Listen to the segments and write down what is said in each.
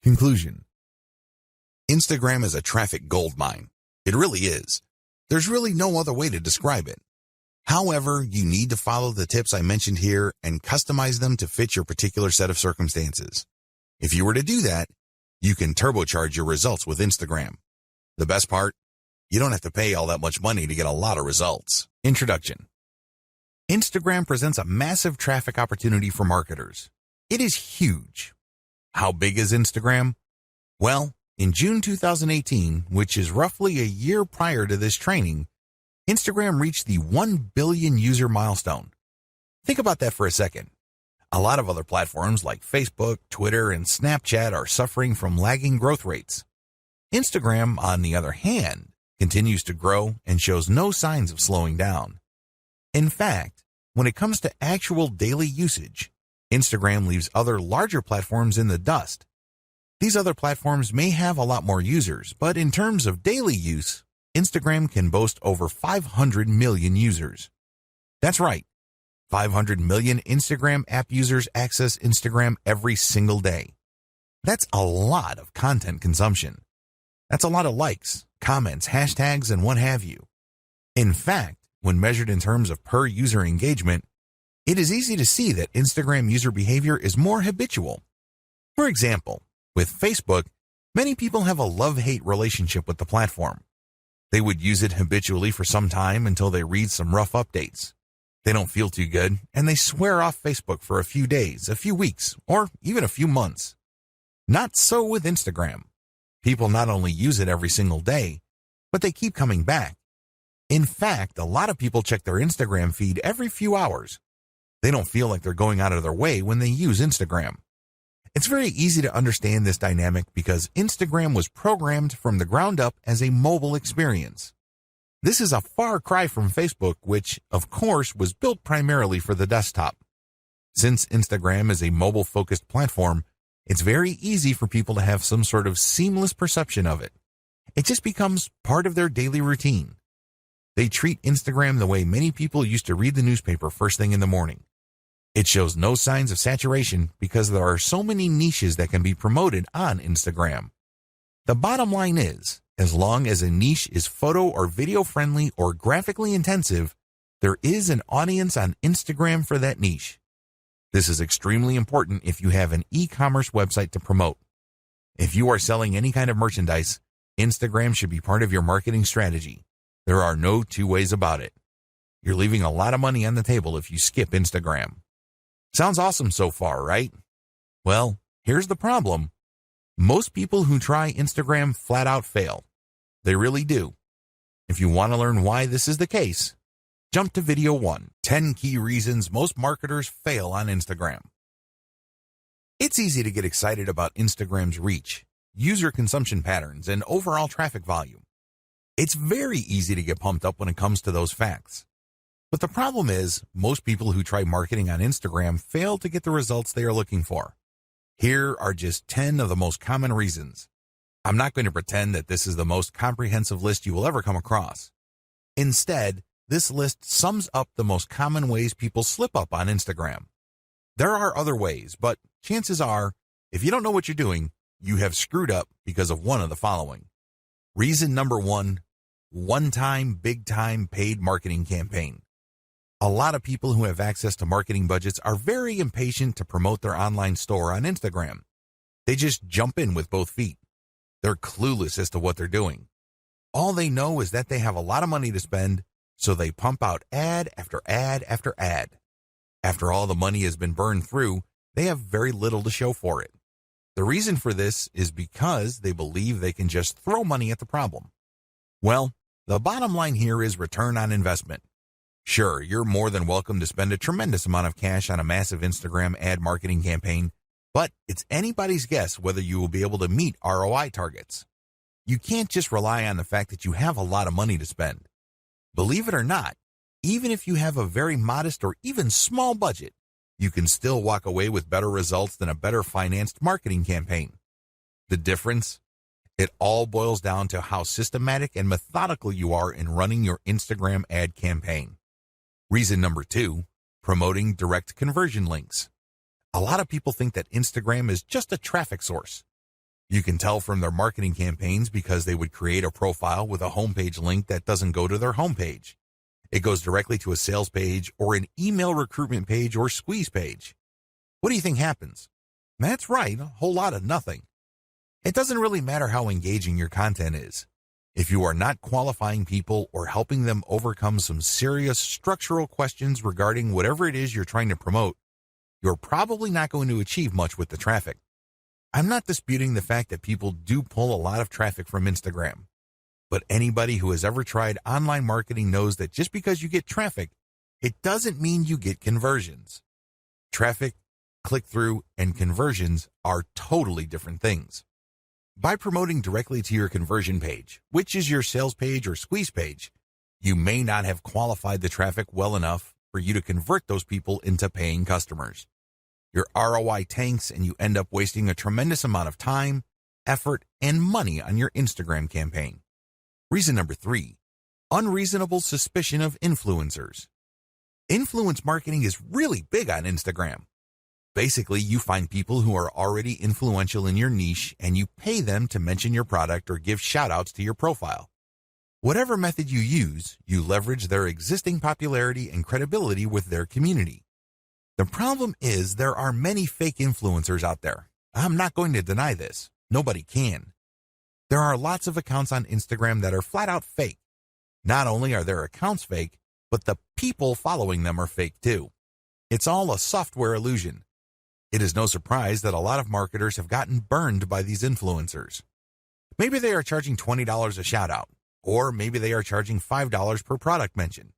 Conclusion. Instagram is a traffic goldmine. It really is. There's really no other way to describe it. However, you need to follow the tips I mentioned here and customize them to fit your particular set of circumstances. If you were to do that, you can turbocharge your results with Instagram. The best part? You don't have to pay all that much money to get a lot of results. Introduction. Instagram presents a massive traffic opportunity for marketers. It is huge. How big is Instagram? Well, in June 2018, which is roughly a year prior to this training, Instagram reached the 1 billion user milestone. Think about that for a second. A lot of other platforms like Facebook, Twitter, and Snapchat are suffering from lagging growth rates. Instagram, on the other hand, continues to grow and shows no signs of slowing down. In fact, when it comes to actual daily usage, Instagram leaves other larger platforms in the dust. These other platforms may have a lot more users, but in terms of daily use, Instagram can boast over 500 million users. That's right. 500 million Instagram app users access Instagram every single day. That's a lot of content consumption. That's a lot of likes, comments, hashtags, and what have you. In fact, when measured in terms of per user engagement, it is easy to see that Instagram user behavior is more habitual. For example, with Facebook, many people have a love-hate relationship with the platform. They would use it habitually for some time until they read some rough updates. They don't feel too good, and they swear off Facebook for a few days, a few weeks, or even a few months. Not so with Instagram. People not only use it every single day, but they keep coming back. In fact, a lot of people check their Instagram feed every few hours. They don't feel like they're going out of their way when they use Instagram. It's very easy to understand this dynamic because Instagram was programmed from the ground up as a mobile experience. This is a far cry from Facebook, which, of course, was built primarily for the desktop. Since Instagram is a mobile-focused platform, it's very easy for people to have some sort of seamless perception of it. It just becomes part of their daily routine. They treat Instagram the way many people used to read the newspaper first thing in the morning. It shows no signs of saturation because there are so many niches that can be promoted on Instagram. The bottom line is, as long as a niche is photo or video friendly or graphically intensive, there is an audience on Instagram for that niche. This is extremely important if you have an e-commerce website to promote. If you are selling any kind of merchandise, Instagram should be part of your marketing strategy. There are no two ways about it. You're leaving a lot of money on the table if you skip Instagram. Sounds awesome so far, right? Well, here's the problem. Most people who try Instagram flat out fail. They really do. If you want to learn why this is the case, jump to video 1, 10 key reasons most marketers fail on Instagram. It's easy to get excited about Instagram's reach, user consumption patterns, and overall traffic volume. It's very easy to get pumped up when it comes to those facts. But the problem is, most people who try marketing on Instagram fail to get the results they are looking for. Here are just 10 of the most common reasons. I'm not going to pretend that this is the most comprehensive list you will ever come across. Instead, this list sums up the most common ways people slip up on Instagram. There are other ways, but chances are, if you don't know what you're doing, you have screwed up because of one of the following. Reason number 1, one-time, big-time paid marketing campaign. A lot of people who have access to marketing budgets are very impatient to promote their online store on Instagram. They just jump in with both feet. They're clueless as to what they're doing. All they know is that they have a lot of money to spend, so they pump out ad after ad after ad. After all the money has been burned through, they have very little to show for it. The reason for this is because they believe they can just throw money at the problem. Well, the bottom line here is return on investment. Sure, you're more than welcome to spend a tremendous amount of cash on a massive Instagram ad marketing campaign, but it's anybody's guess whether you will be able to meet ROI targets. You can't just rely on the fact that you have a lot of money to spend. Believe it or not, even if you have a very modest or even small budget, you can still walk away with better results than a better financed marketing campaign. The difference? It all boils down to how systematic and methodical you are in running your Instagram ad campaign. Reason number 2, promoting direct conversion links. A lot of people think that Instagram is just a traffic source. You can tell from their marketing campaigns because they would create a profile with a homepage link that doesn't go to their homepage. It goes directly to a sales page or an email recruitment page or squeeze page. What do you think happens? That's right, a whole lot of nothing. It doesn't really matter how engaging your content is. If you are not qualifying people or helping them overcome some serious structural questions regarding whatever it is you're trying to promote, you're probably not going to achieve much with the traffic. I'm not disputing the fact that people do pull a lot of traffic from Instagram. But anybody who has ever tried online marketing knows that just because you get traffic, it doesn't mean you get conversions. Traffic, click-through, and conversions are totally different things. By promoting directly to your conversion page, which is your sales page or squeeze page, you may not have qualified the traffic well enough for you to convert those people into paying customers. Your ROI tanks and you end up wasting a tremendous amount of time, effort, and money on your Instagram campaign. Reason number 3, unreasonable suspicion of influencers. Influence marketing is really big on Instagram. Basically, you find people who are already influential in your niche and you pay them to mention your product or give shout-outs to your profile. Whatever method you use, you leverage their existing popularity and credibility with their community. The problem is there are many fake influencers out there. I'm not going to deny this. Nobody can. There are lots of accounts on Instagram that are flat out fake. Not only are their accounts fake, but the people following them are fake too. It's all a software illusion. It is no surprise that a lot of marketers have gotten burned by these influencers. Maybe they are charging $20 a shout out, or maybe they are charging $5 per product mention.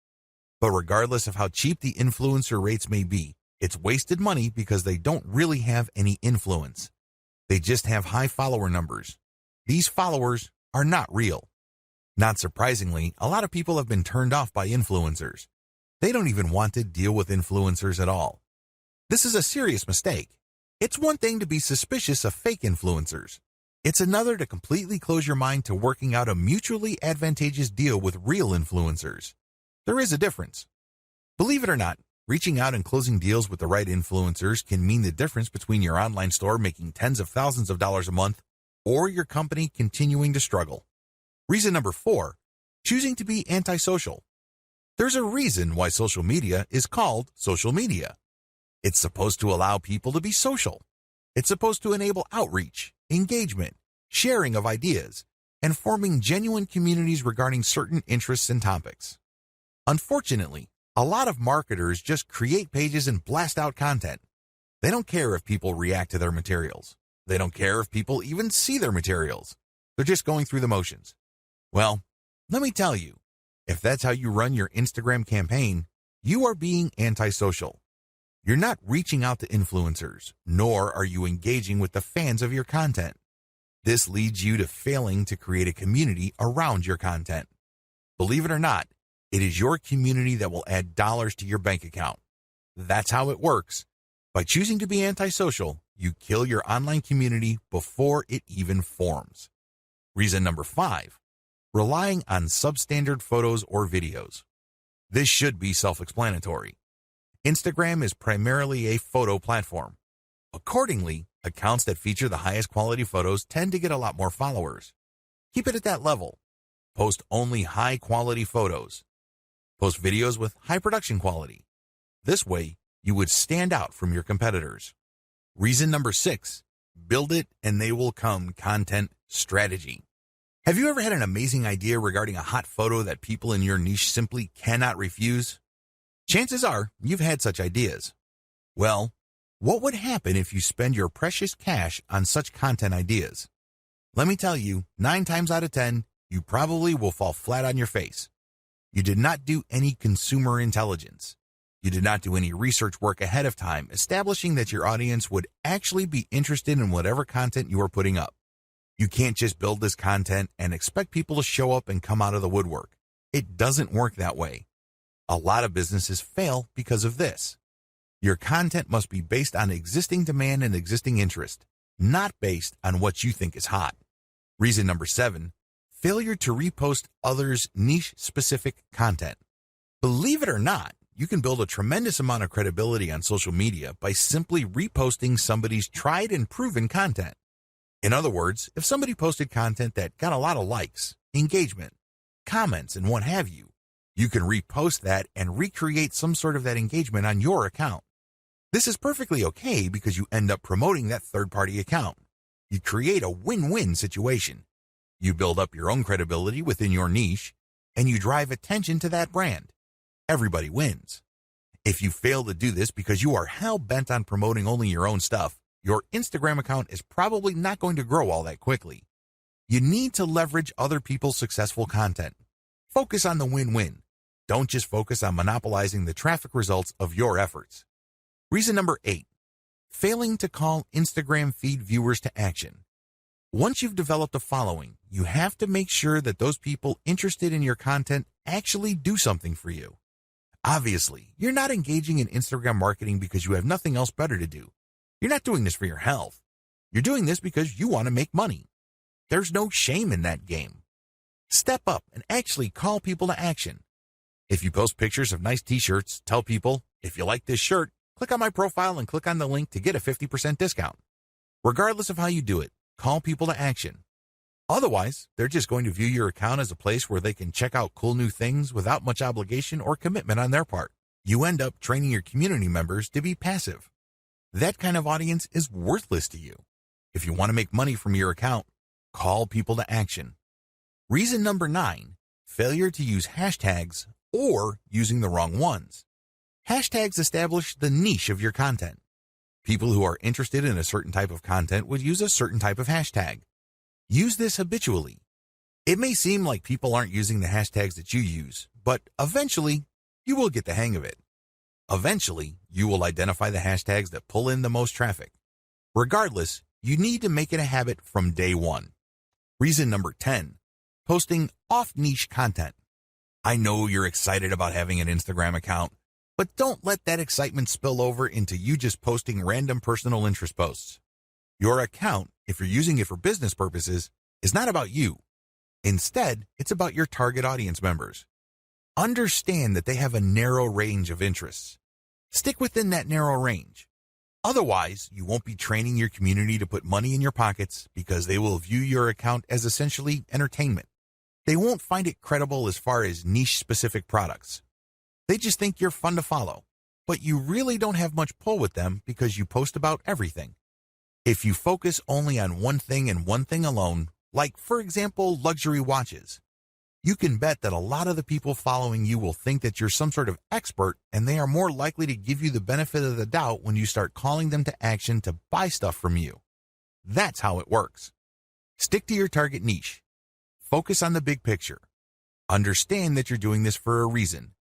But regardless of how cheap the influencer rates may be, it's wasted money because they don't really have any influence. They just have high follower numbers. These followers are not real. Not surprisingly, a lot of people have been turned off by influencers. They don't even want to deal with influencers at all. This is a serious mistake. It's one thing to be suspicious of fake influencers. It's another to completely close your mind to working out a mutually advantageous deal with real influencers. There is a difference. Believe it or not, reaching out and closing deals with the right influencers can mean the difference between your online store making tens of thousands of dollars a month or your company continuing to struggle. Reason number 4, choosing to be antisocial. There's a reason why social media is called social media. It's supposed to allow people to be social. It's supposed to enable outreach, engagement, sharing of ideas, and forming genuine communities regarding certain interests and topics. Unfortunately, a lot of marketers just create pages and blast out content. They don't care if people react to their materials. They don't care if people even see their materials. They're just going through the motions. Well, let me tell you, if that's how you run your Instagram campaign, you are being antisocial. You're not reaching out to influencers, nor are you engaging with the fans of your content. This leads you to failing to create a community around your content. Believe it or not, it is your community that will add dollars to your bank account. That's how it works. By choosing to be antisocial, you kill your online community before it even forms. Reason number 5, relying on substandard photos or videos. This should be self-explanatory. Instagram is primarily a photo platform. Accordingly, accounts that feature the highest quality photos tend to get a lot more followers. Keep it at that level. Post only high quality photos. Post videos with high production quality. This way, you would stand out from your competitors. Reason number 6, build it and they will come content strategy. Have you ever had an amazing idea regarding a hot photo that people in your niche simply cannot refuse? Chances are you've had such ideas. Well, what would happen if you spend your precious cash on such content ideas? Let me tell you, 9 times out of 10, you probably will fall flat on your face. You did not do any consumer intelligence. You did not do any research work ahead of time establishing that your audience would actually be interested in whatever content you are putting up. You can't just build this content and expect people to show up and come out of the woodwork. It doesn't work that way. A lot of businesses fail because of this. Your content must be based on existing demand and existing interest, not based on what you think is hot. Reason number 7, failure to repost others' niche-specific content. Believe it or not, you can build a tremendous amount of credibility on social media by simply reposting somebody's tried and proven content. In other words, if somebody posted content that got a lot of likes, engagement, comments, and what have you, you can repost that and recreate some sort of that engagement on your account. This is perfectly okay because you end up promoting that third-party account. You create a win-win situation. You build up your own credibility within your niche, and you drive attention to that brand. Everybody wins. If you fail to do this because you are hell-bent on promoting only your own stuff, your Instagram account is probably not going to grow all that quickly. You need to leverage other people's successful content. Focus on the win-win. Don't just focus on monopolizing the traffic results of your efforts. Reason number 8, failing to call Instagram feed viewers to action. Once you've developed a following, you have to make sure that those people interested in your content actually do something for you. Obviously, you're not engaging in Instagram marketing because you have nothing else better to do. You're not doing this for your health. You're doing this because you want to make money. There's no shame in that game. Step up and actually call people to action. If you post pictures of nice t-shirts, tell people, if you like this shirt, click on my profile and click on the link to get a 50% discount. Regardless of how you do it, call people to action. Otherwise, they're just going to view your account as a place where they can check out cool new things without much obligation or commitment on their part. You end up training your community members to be passive. That kind of audience is worthless to you. If you want to make money from your account, call people to action. Reason number 9, failure to use hashtags or using the wrong ones. Hashtags establish the niche of your content. People who are interested in a certain type of content would use a certain type of hashtag. Use this habitually. It may seem like people aren't using the hashtags that you use, but eventually, you will get the hang of it. Eventually, you will identify the hashtags that pull in the most traffic. Regardless, you need to make it a habit from day one. Reason number 10, posting off-niche content. I know you're excited about having an Instagram account, but don't let that excitement spill over into you just posting random personal interest posts. Your account, if you're using it for business purposes, is not about you. Instead, it's about your target audience members. Understand that they have a narrow range of interests. Stick within that narrow range. Otherwise, you won't be training your community to put money in your pockets because they will view your account as essentially entertainment. They won't find it credible as far as niche-specific products. They just think you're fun to follow, but you really don't have much pull with them because you post about everything. If you focus only on one thing and one thing alone, like, for example, luxury watches, you can bet that a lot of the people following you will think that you're some sort of expert, and they are more likely to give you the benefit of the doubt when you start calling them to action to buy stuff from you. That's how it works. Stick to your target niche. Focus on the big picture. Understand that you're doing this for a reason.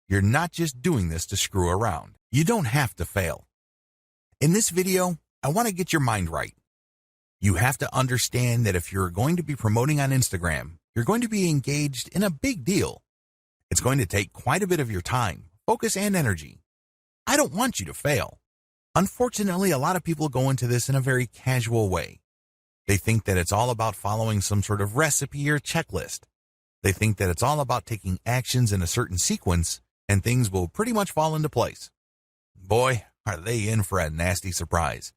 You're not just doing this to screw around. You don't have to fail. In this video, I want to get your mind right. You have to understand that if you're going to be promoting on Instagram, you're going to be engaged in a big deal. It's going to take quite a bit of your time, focus, and energy. I don't want you to fail. Unfortunately, a lot of people go into this in a very casual way. They think that it's all about following some sort of recipe or checklist. They think that it's all about taking actions in a certain sequence, and things will pretty much fall into place. Boy, are they in for a nasty surprise.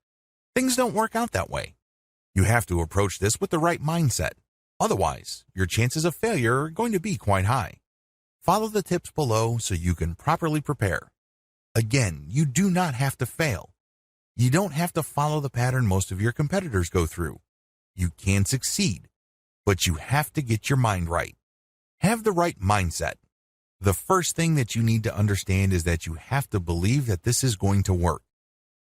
Things don't work out that way. You have to approach this with the right mindset. Otherwise, your chances of failure are going to be quite high. Follow the tips below so you can properly prepare. Again, you do not have to fail. You don't have to follow the pattern most of your competitors go through. You can succeed, but you have to get your mind right. Have the right mindset. The first thing that you need to understand is that you have to believe that this is going to work.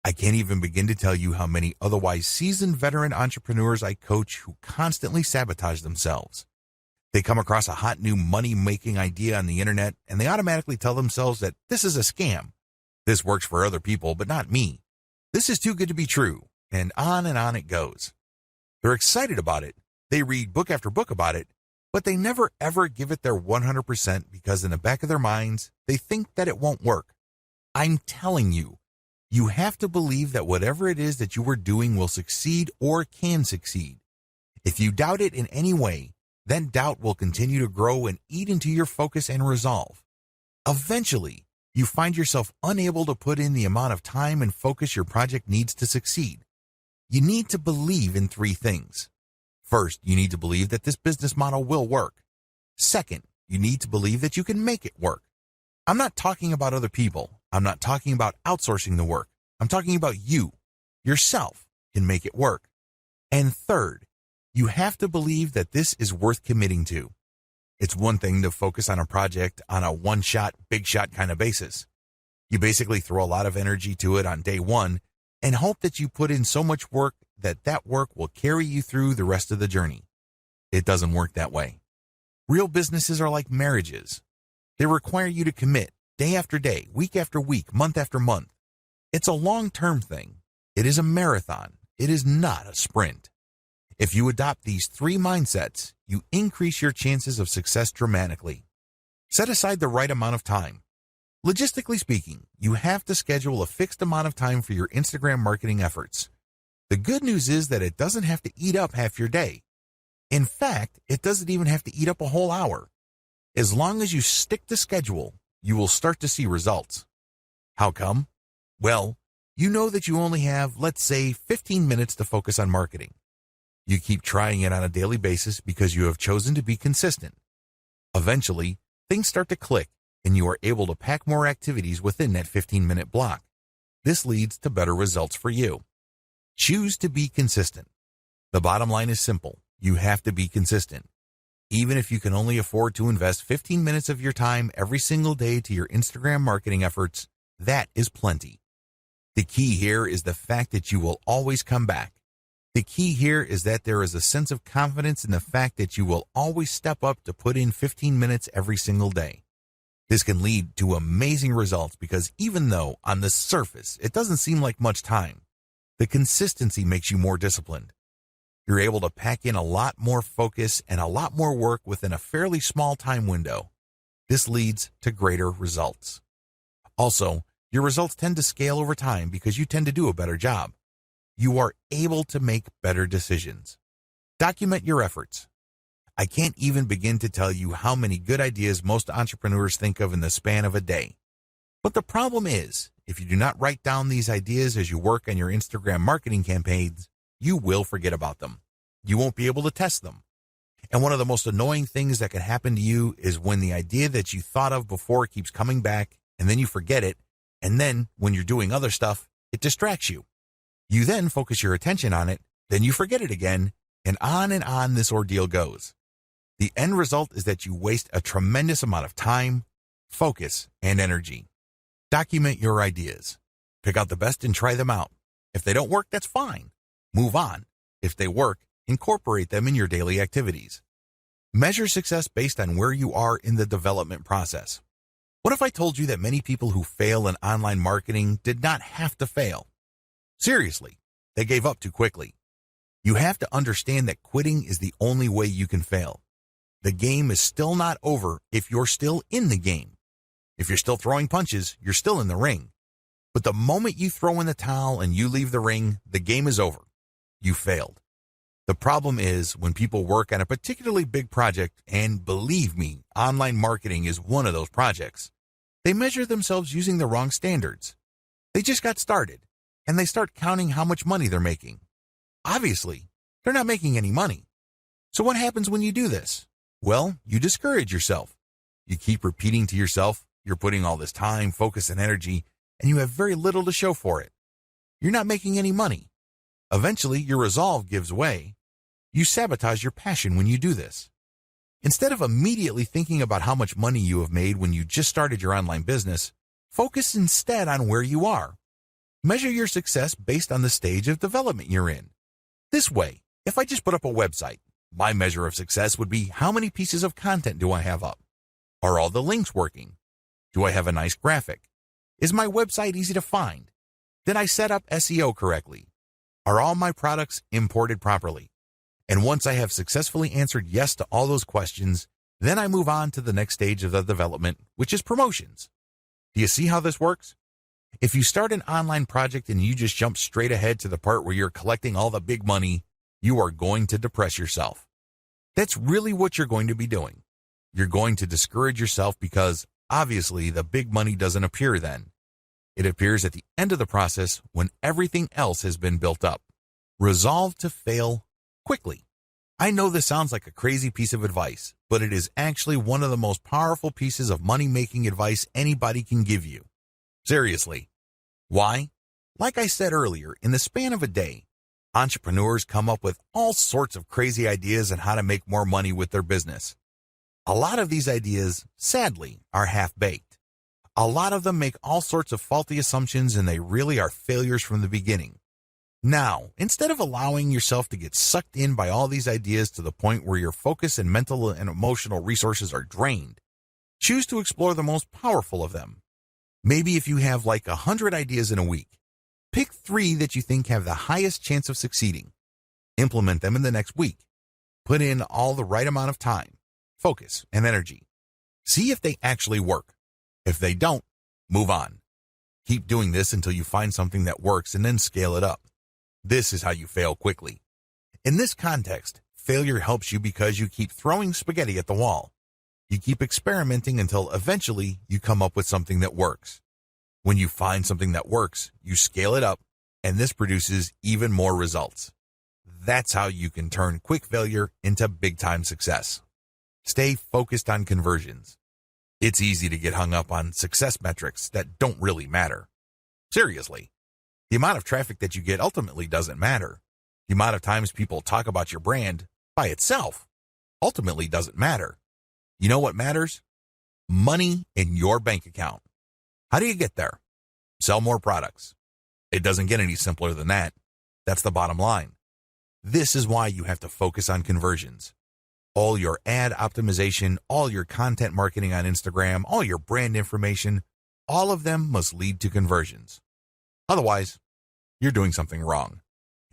I can't even begin to tell you how many otherwise seasoned veteran entrepreneurs I coach who constantly sabotage themselves. They come across a hot new money-making idea on the internet and they automatically tell themselves that this is a scam. This works for other people, but not me. This is too good to be true, and on it goes. They're excited about it. They read book after book about it, but they never ever give it their 100% because in the back of their minds, they think that it won't work. I'm telling you, you have to believe that whatever it is that you are doing will succeed or can succeed. If you doubt it in any way, then doubt will continue to grow and eat into your focus and resolve. Eventually, you find yourself unable to put in the amount of time and focus your project needs to succeed. You need to believe in three things. First, you need to believe that this business model will work. Second, you need to believe that you can make it work. I'm not talking about other people. I'm not talking about outsourcing the work. I'm talking about you, yourself, can make it work. And third, you have to believe that this is worth committing to. It's one thing to focus on a project on a one-shot, big-shot kind of basis. You basically throw a lot of energy to it on day one and hope that you put in so much work that that work will carry you through the rest of the journey. It doesn't work that way. Real businesses are like marriages. They require you to commit day after day, week after week, month after month. It's a long-term thing. It is a marathon. It is not a sprint. If you adopt these three mindsets, you increase your chances of success dramatically. Set aside the right amount of time. Logistically speaking, you have to schedule a fixed amount of time for your Instagram marketing efforts. The good news is that it doesn't have to eat up half your day. In fact, it doesn't even have to eat up a whole hour. As long as you stick to schedule, you will start to see results. How come? Well, you know that you only have, let's say, 15 minutes to focus on marketing. You keep trying it on a daily basis because you have chosen to be consistent. Eventually, things start to click and you are able to pack more activities within that 15-minute block. This leads to better results for you. Choose to be consistent. The bottom line is simple. You have to be consistent. Even if you can only afford to invest 15 minutes of your time every single day to your Instagram marketing efforts, that is plenty. The key here is the fact that you will always come back. The key here is that there is a sense of confidence in the fact that you will always step up to put in 15 minutes every single day. This can lead to amazing results because even though on the surface it doesn't seem like much time, the consistency makes you more disciplined. You're able to pack in a lot more focus and a lot more work within a fairly small time window. This leads to greater results. Also, your results tend to scale over time because you tend to do a better job. You are able to make better decisions. Document your efforts. I can't even begin to tell you how many good ideas most entrepreneurs think of in the span of a day. But the problem is, if you do not write down these ideas as you work on your Instagram marketing campaigns, you will forget about them. You won't be able to test them. And one of the most annoying things that can happen to you is when the idea that you thought of before keeps coming back, and then you forget it, and then when you're doing other stuff, it distracts you. You then focus your attention on it, then you forget it again, and on this ordeal goes. The end result is that you waste a tremendous amount of time, focus, and energy. Document your ideas. Pick out the best and try them out. If they don't work, that's fine. Move on. If they work, incorporate them in your daily activities. Measure success based on where you are in the development process. What if I told you that many people who fail in online marketing did not have to fail? Seriously, they gave up too quickly. You have to understand that quitting is the only way you can fail. The game is still not over if you're still in the game. If you're still throwing punches, you're still in the ring. But the moment you throw in the towel and you leave the ring, the game is over. You failed. The problem is when people work on a particularly big project, and believe me, online marketing is one of those projects, they measure themselves using the wrong standards. They just got started, and they start counting how much money they're making. Obviously, they're not making any money. So what happens when you do this? Well, you discourage yourself. You keep repeating to yourself, you're putting all this time, focus, and energy, and you have very little to show for it. You're not making any money. Eventually, your resolve gives way. You sabotage your passion when you do this. Instead of immediately thinking about how much money you have made when you just started your online business, focus instead on where you are. Measure your success based on the stage of development you're in. This way, if I just put up a website, my measure of success would be how many pieces of content do I have up? Are all the links working? Do I have a nice graphic? Is my website easy to find? Did I set up SEO correctly? Are all my products imported properly? And once I have successfully answered yes to all those questions, then I move on to the next stage of the development, which is promotions. Do you see how this works? If you start an online project and you just jump straight ahead to the part where you're collecting all the big money, you are going to depress yourself. That's really what you're going to be doing. You're going to discourage yourself because, obviously, the big money doesn't appear then. It appears at the end of the process when everything else has been built up. Resolve to fail quickly. I know this sounds like a crazy piece of advice, but it is actually one of the most powerful pieces of money-making advice anybody can give you. Seriously. Why? Like I said earlier, in the span of a day, entrepreneurs come up with all sorts of crazy ideas on how to make more money with their business. A lot of these ideas, sadly, are half-baked. A lot of them make all sorts of faulty assumptions and they really are failures from the beginning. Now, instead of allowing yourself to get sucked in by all these ideas to the point where your focus and mental and emotional resources are drained, choose to explore the most powerful of them. Maybe if you have like 100 ideas in a week, pick 3 that you think have the highest chance of succeeding. Implement them in the next week. Put in all the right amount of time, focus, and energy. See if they actually work. If they don't, move on. Keep doing this until you find something that works and then scale it up. This is how you fail quickly. In this context, failure helps you because you keep throwing spaghetti at the wall. You keep experimenting until eventually you come up with something that works. When you find something that works, you scale it up, and this produces even more results. That's how you can turn quick failure into big-time success. Stay focused on conversions. It's easy to get hung up on success metrics that don't really matter. Seriously. The amount of traffic that you get ultimately doesn't matter. The amount of times people talk about your brand by itself ultimately doesn't matter. You know what matters? Money in your bank account. How do you get there? Sell more products. It doesn't get any simpler than that. That's the bottom line. This is why you have to focus on conversions. All your ad optimization, all your content marketing on Instagram, all your brand information, all of them must lead to conversions. Otherwise, you're doing something wrong.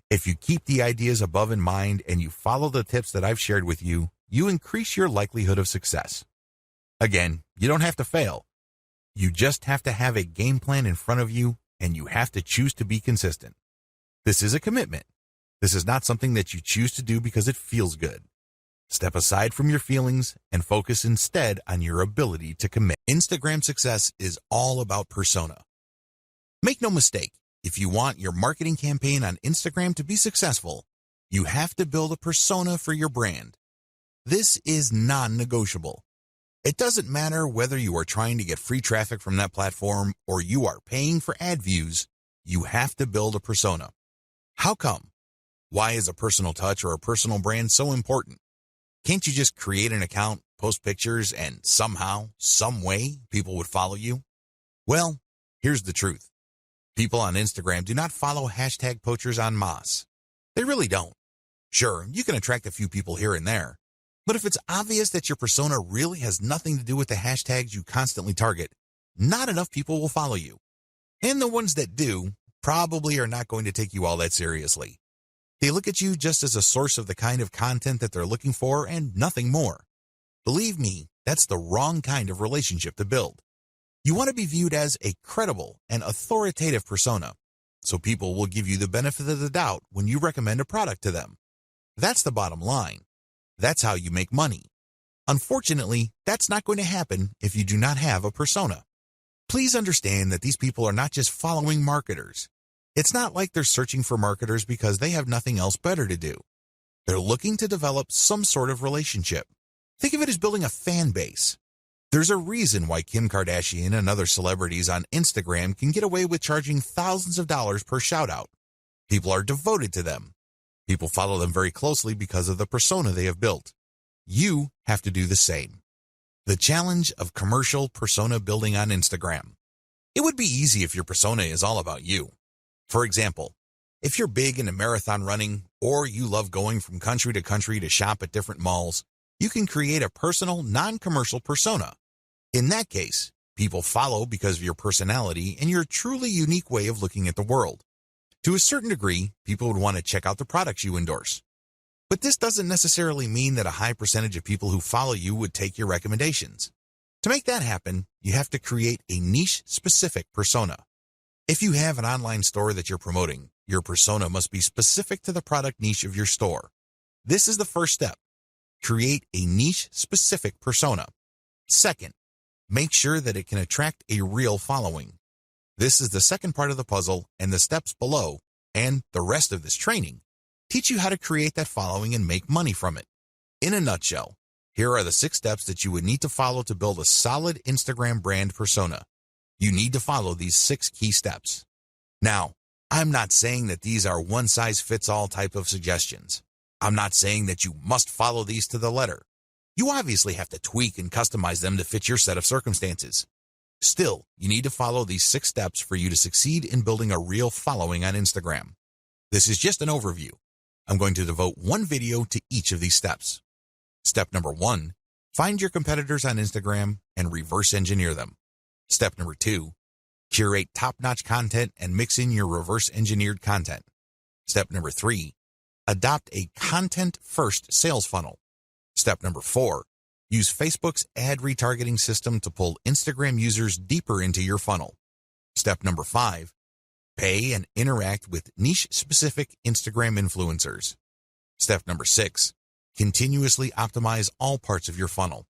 If you keep the ideas above in mind and you follow the tips that I've shared with you, you increase your likelihood of success. Again, you don't have to fail. You just have to have a game plan in front of you, and you have to choose to be consistent. This is a commitment. This is not something that you choose to do because it feels good. Step aside from your feelings and focus instead on your ability to commit. Instagram success is all about persona. Make no mistake, if you want your marketing campaign on Instagram to be successful, you have to build a persona for your brand. This is non-negotiable. It doesn't matter whether you are trying to get free traffic from that platform or you are paying for ad views, you have to build a persona. How come? Why is a personal touch or a personal brand so important? Can't you just create an account, post pictures, and somehow, some way, people would follow you? Well, here's the truth. People on Instagram do not follow hashtag poachers en masse. They really don't. Sure, you can attract a few people here and there, but if it's obvious that your persona really has nothing to do with the hashtags you constantly target, not enough people will follow you. And the ones that do probably are not going to take you all that seriously. They look at you just as a source of the kind of content that they're looking for and nothing more. Believe me, that's the wrong kind of relationship to build. You want to be viewed as a credible and authoritative persona, so people will give you the benefit of the doubt when you recommend a product to them. That's the bottom line. That's how you make money. Unfortunately, that's not going to happen if you do not have a persona. Please understand that these people are not just following marketers. It's not like they're searching for marketers because they have nothing else better to do. They're looking to develop some sort of relationship. Think of it as building a fan base. There's a reason why Kim Kardashian and other celebrities on Instagram can get away with charging thousands of dollars per shout-out. People are devoted to them. People follow them very closely because of the persona they have built. You have to do the same. The challenge of commercial persona building on Instagram. It would be easy if your persona is all about you. For example, if you're big into marathon running or you love going from country to shop at different malls, you can create a personal, non-commercial persona. In that case, people follow because of your personality and your truly unique way of looking at the world. To a certain degree, people would want to check out the products you endorse. But this doesn't necessarily mean that a high percentage of people who follow you would take your recommendations. To make that happen, you have to create a niche-specific persona. If you have an online store that you're promoting, your persona must be specific to the product niche of your store. This is the first step. Create a niche-specific persona. Second, make sure that it can attract a real following. This is the second part of the puzzle, and the steps below, and the rest of this training, teach you how to create that following and make money from it. In a nutshell, here are the 6 steps that you would need to follow to build a solid Instagram brand persona. You need to follow these 6 key steps. Now, I'm not saying that these are one-size-fits-all type of suggestions. I'm not saying that you must follow these to the letter. You obviously have to tweak and customize them to fit your set of circumstances. Still, you need to follow these 6 steps for you to succeed in building a real following on Instagram. This is just an overview. I'm going to devote one video to each of these steps. Step number 1, find your competitors on Instagram and reverse engineer them. Step number 2, curate top-notch content and mix in your reverse engineered content. Step number 3, adopt a content-first sales funnel. Step number 4, use Facebook's ad retargeting system to pull Instagram users deeper into your funnel. Step number 5, pay and interact with niche-specific Instagram influencers. Step number 6, continuously optimize all parts of your funnel.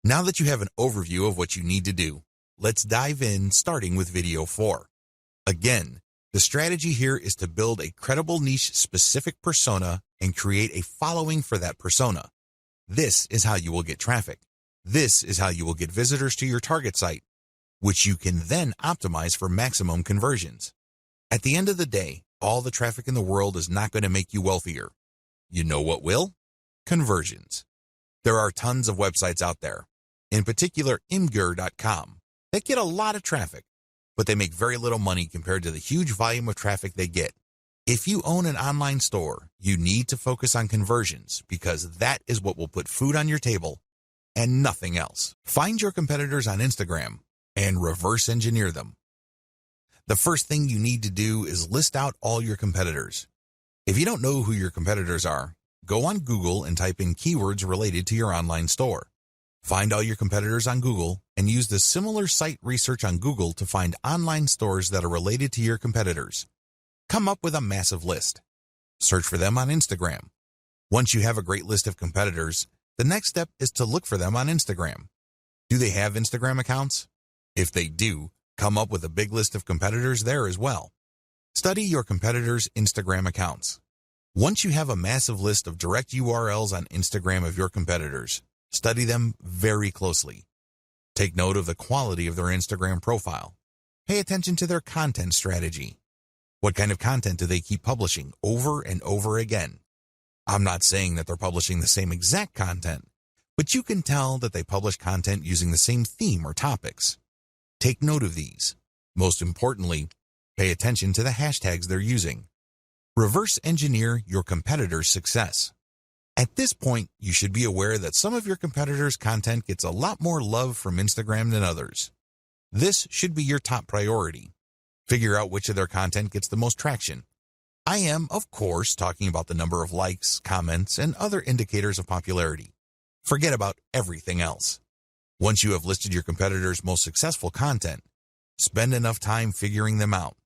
Now that you have an overview of what you need to do, let's dive in, starting with video 4. Again, the strategy here is to build a credible niche-specific persona and create a following for that persona. This is how you will get traffic. This is how you will get visitors to your target site, which you can then optimize for maximum conversions. At the end of the day, all the traffic in the world is not going to make you wealthier. You know what will? Conversions. There are tons of websites out there, in particular Imgur.com, that get a lot of traffic, but they make very little money compared to the huge volume of traffic they get. If you own an online store, you need to focus on conversions because that is what will put food on your table and nothing else. Find your competitors on Instagram and reverse engineer them. The first thing you need to do is list out all your competitors. If you don't know who your competitors are, go on Google and type in keywords related to your online store. Find all your competitors on Google and use the similar site research on Google to find online stores that are related to your competitors. Come up with a massive list. Search for them on Instagram. Once you have a great list of competitors, the next step is to look for them on Instagram. Do they have Instagram accounts? If they do, come up with a big list of competitors there as well. Study your competitors' Instagram accounts. Once you have a massive list of direct URLs on Instagram of your competitors, study them very closely. Take note of the quality of their Instagram profile. Pay attention to their content strategy. What kind of content do they keep publishing over and over again? I'm not saying that they're publishing the same exact content, but you can tell that they publish content using the same theme or topics. Take note of these. Most importantly, pay attention to the hashtags they're using. Reverse engineer your competitors' success. At this point, you should be aware that some of your competitors' content gets a lot more love from Instagram than others. This should be your top priority. Figure out which of their content gets the most traction. I am, of course, talking about the number of likes, comments, and other indicators of popularity. Forget about everything else. Once you have listed your competitors' most successful content, spend enough time figuring them out.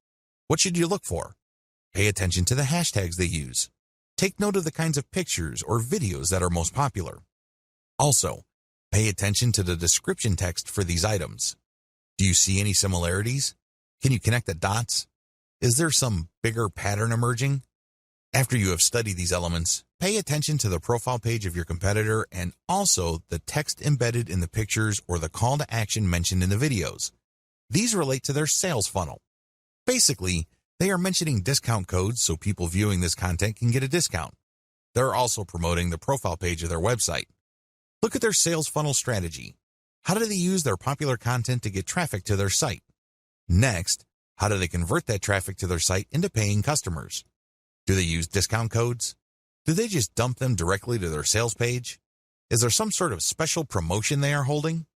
What should you look for? Pay attention to the hashtags they use. Take note of the kinds of pictures or videos that are most popular. Also, pay attention to the description text for these items. Do you see any similarities? Can you connect the dots? Is there some bigger pattern emerging? After you have studied these elements, pay attention to the profile page of your competitor and also the text embedded in the pictures or the call to action mentioned in the videos. These relate to their sales funnel. Basically, they are mentioning discount codes so people viewing this content can get a discount. They're also promoting the profile page of their website. Look at their sales funnel strategy. How do they use their popular content to get traffic to their site? Next, how do they convert that traffic to their site into paying customers? Do they use discount codes? Do they just dump them directly to their sales page? Is there some sort of special promotion they are holding?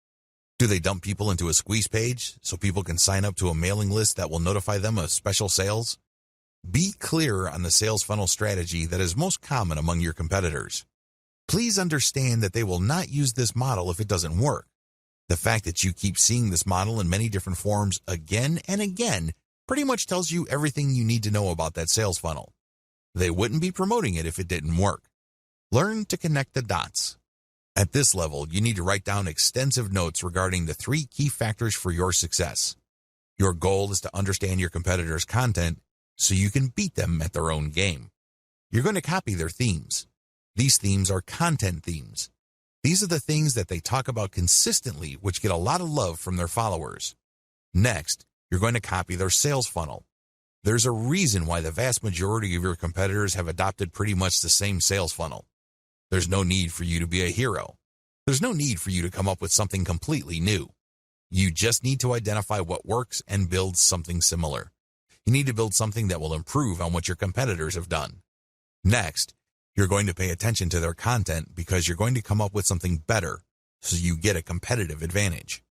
Do they dump people into a squeeze page so people can sign up to a mailing list that will notify them of special sales? Be clear on the sales funnel strategy that is most common among your competitors. Please understand that they will not use this model if it doesn't work. The fact that you keep seeing this model in many different forms again and again pretty much tells you everything you need to know about that sales funnel. They wouldn't be promoting it if it didn't work. Learn to connect the dots. At this level, you need to write down extensive notes regarding the 3 key factors for your success. Your goal is to understand your competitors' content so you can beat them at their own game. You're going to copy their themes. These themes are content themes. These are the things that they talk about consistently, which get a lot of love from their followers. Next, you're going to copy their sales funnel. There's a reason why the vast majority of your competitors have adopted pretty much the same sales funnel. There's no need for you to be a hero. There's no need for you to come up with something completely new. You just need to identify what works and build something similar. You need to build something that will improve on what your competitors have done. Next, you're going to pay attention to their content because you're going to come up with something better so you get a competitive advantage.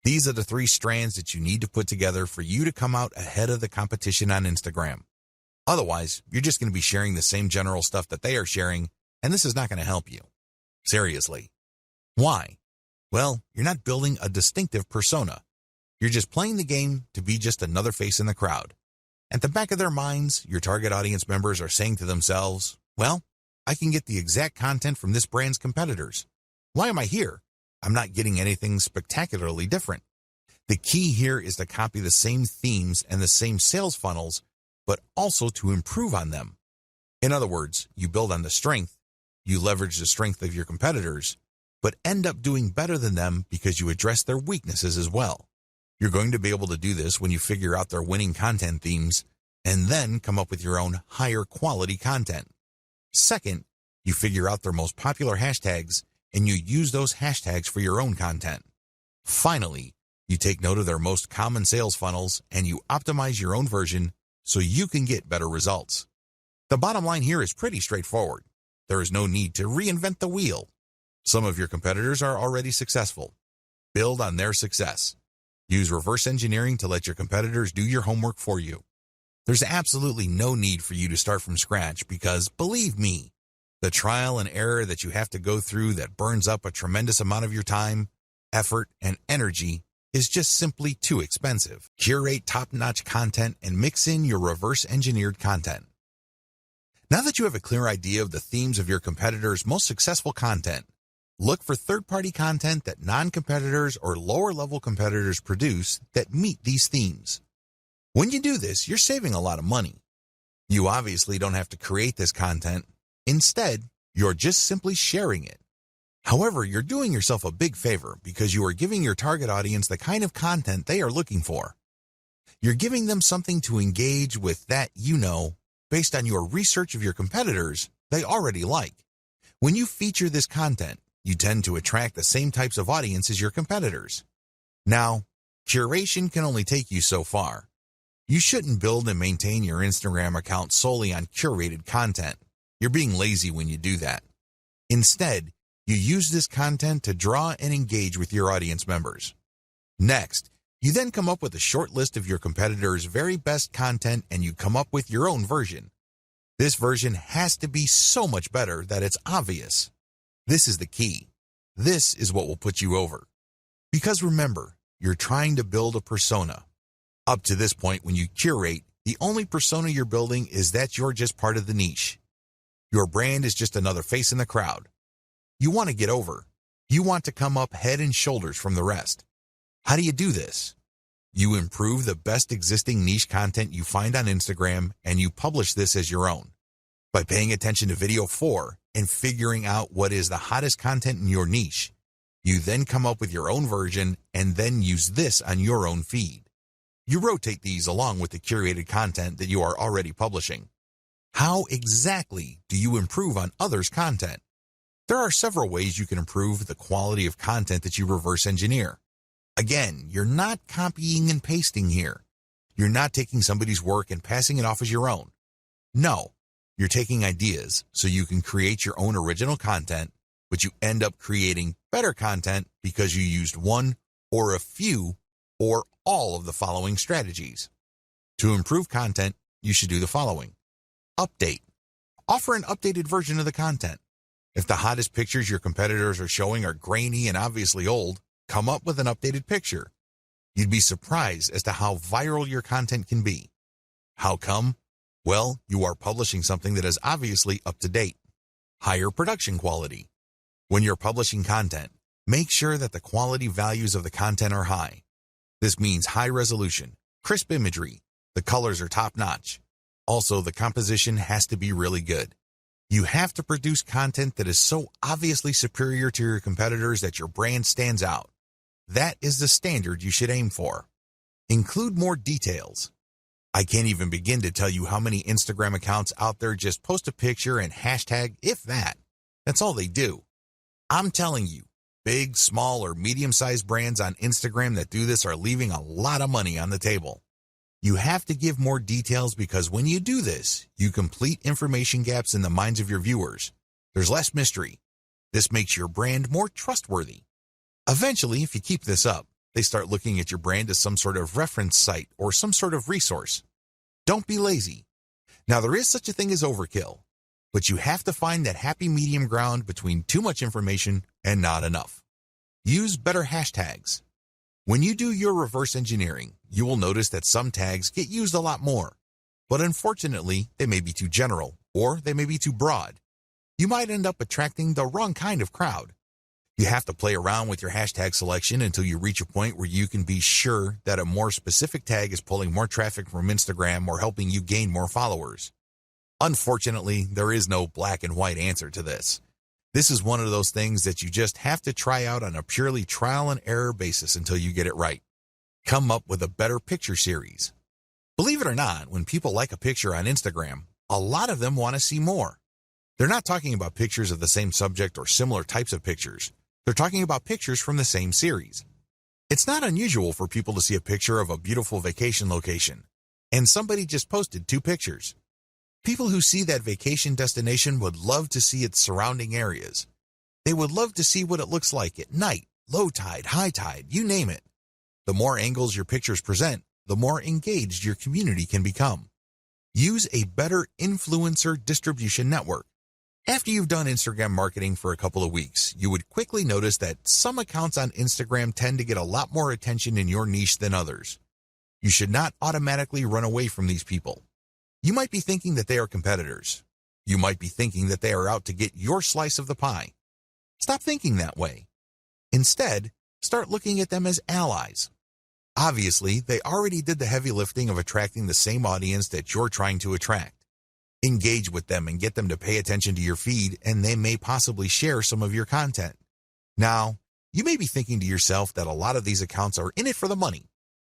These are the 3 strands that you need to put together for you to come out ahead of the competition on Instagram. Otherwise, you're just going to be sharing the same general stuff that they are sharing, and this is not going to help you. Seriously. Why? Well, you're not building a distinctive persona. You're just playing the game to be just another face in the crowd. At the back of their minds, your target audience members are saying to themselves, well, I can get the exact content from this brand's competitors. Why am I here? I'm not getting anything spectacularly different. The key here is to copy the same themes and the same sales funnels, but also to improve on them. In other words, you build on the strength, you leverage the strength of your competitors, but end up doing better than them because you address their weaknesses as well. You're going to be able to do this when you figure out their winning content themes and then come up with your own higher quality content. Second, you figure out their most popular hashtags and you use those hashtags for your own content. Finally, you take note of their most common sales funnels and you optimize your own version so you can get better results. The bottom line here is pretty straightforward. There is no need to reinvent the wheel. Some of your competitors are already successful. Build on their success. Use reverse engineering to let your competitors do your homework for you. There's absolutely no need for you to start from scratch because, believe me, the trial and error that you have to go through that burns up a tremendous amount of your time, effort, and energy is just simply too expensive. Curate top-notch content and mix in your reverse-engineered content. Now that you have a clear idea of the themes of your competitors' most successful content, look for third-party content that non-competitors or lower-level competitors produce that meet these themes. When you do this, you're saving a lot of money. You obviously don't have to create this content. Instead, you're just simply sharing it. However, you're doing yourself a big favor because you are giving your target audience the kind of content they are looking for. You're giving them something to engage with that based on your research of your competitors, they already like. When you feature this content, you tend to attract the same types of audience as your competitors. Now, curation can only take you so far. You shouldn't build and maintain your Instagram account solely on curated content. You're being lazy when you do that. Instead, you use this content to draw and engage with your audience members. Next, you then come up with a short list of your competitors' very best content and you come up with your own version. This version has to be so much better that it's obvious. This is the key. This is what will put you over. Because remember, you're trying to build a persona. Up to this point, when you curate, the only persona you're building is that you're just part of the niche. Your brand is just another face in the crowd. You want to get over. You want to come up head and shoulders from the rest. How do you do this? You improve the best existing niche content you find on Instagram and you publish this as your own. By paying attention to video 4 and figuring out what is the hottest content in your niche, you then come up with your own version and then use this on your own feed. You rotate these along with the curated content that you are already publishing. How exactly do you improve on others' content? There are several ways you can improve the quality of content that you reverse engineer. Again, you're not copying and pasting here. You're not taking somebody's work and passing it off as your own. No, you're taking ideas so you can create your own original content, but you end up creating better content because you used one or a few or all of the following strategies. To improve content, you should do the following. Update. Offer an updated version of the content. If the hottest pictures your competitors are showing are grainy and obviously old, come up with an updated picture. You'd be surprised as to how viral your content can be. How come? Well, you are publishing something that is obviously up to date. Higher production quality. When you're publishing content, make sure that the quality values of the content are high. This means high resolution, crisp imagery, the colors are top-notch. Also, the composition has to be really good. You have to produce content that is so obviously superior to your competitors that your brand stands out. That is the standard you should aim for. Include more details. I can't even begin to tell you how many Instagram accounts out there just post a picture and hashtag, if that. That's all they do. I'm telling you, big, small, or medium-sized brands on Instagram that do this are leaving a lot of money on the table. You have to give more details because when you do this, you complete information gaps in the minds of your viewers. There's less mystery. This makes your brand more trustworthy. Eventually, if you keep this up, they start looking at your brand as some sort of reference site or some sort of resource. Don't be lazy. Now, there is such a thing as overkill, but you have to find that happy medium ground between too much information and not enough. Use better hashtags. When you do your reverse engineering, you will notice that some tags get used a lot more, but unfortunately, they may be too general or they may be too broad. You might end up attracting the wrong kind of crowd. You have to play around with your hashtag selection until you reach a point where you can be sure that a more specific tag is pulling more traffic from Instagram or helping you gain more followers. Unfortunately, there is no black and white answer to this. This is one of those things that you just have to try out on a purely trial and error basis until you get it right. Come up with a better picture series. Believe it or not, when people like a picture on Instagram, a lot of them want to see more. They're not talking about pictures of the same subject or similar types of pictures. They're talking about pictures from the same series. It's not unusual for people to see a picture of a beautiful vacation location, and somebody just posted 2 pictures. People who see that vacation destination would love to see its surrounding areas. They would love to see what it looks like at night, low tide, high tide, you name it. The more angles your pictures present, the more engaged your community can become. Use a better influencer distribution network. After you've done Instagram marketing for a couple of weeks, you would quickly notice that some accounts on Instagram tend to get a lot more attention in your niche than others. You should not automatically run away from these people. You might be thinking that they are competitors. You might be thinking that they are out to get your slice of the pie. Stop thinking that way. Instead, start looking at them as allies. Obviously, they already did the heavy lifting of attracting the same audience that you're trying to attract. Engage with them and get them to pay attention to your feed, and they may possibly share some of your content. Now, you may be thinking to yourself that a lot of these accounts are in it for the money.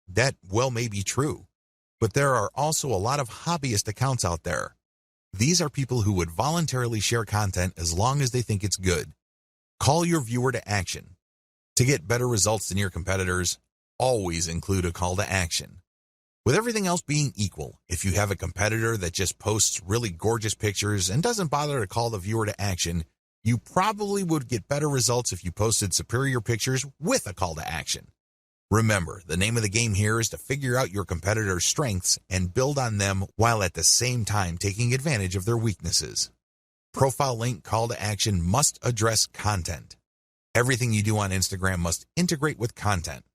That well may be true, but there are also a lot of hobbyist accounts out there. These are people who would voluntarily share content as long as they think it's good. Call your viewer to action. To get better results than your competitors, always include a call to action. With everything else being equal, if you have a competitor that just posts really gorgeous pictures and doesn't bother to call the viewer to action, you probably would get better results if you posted superior pictures with a call to action. Remember, the name of the game here is to figure out your competitor's strengths and build on them while at the same time taking advantage of their weaknesses. Profile link call to action must address content. Everything you do on Instagram must integrate with content.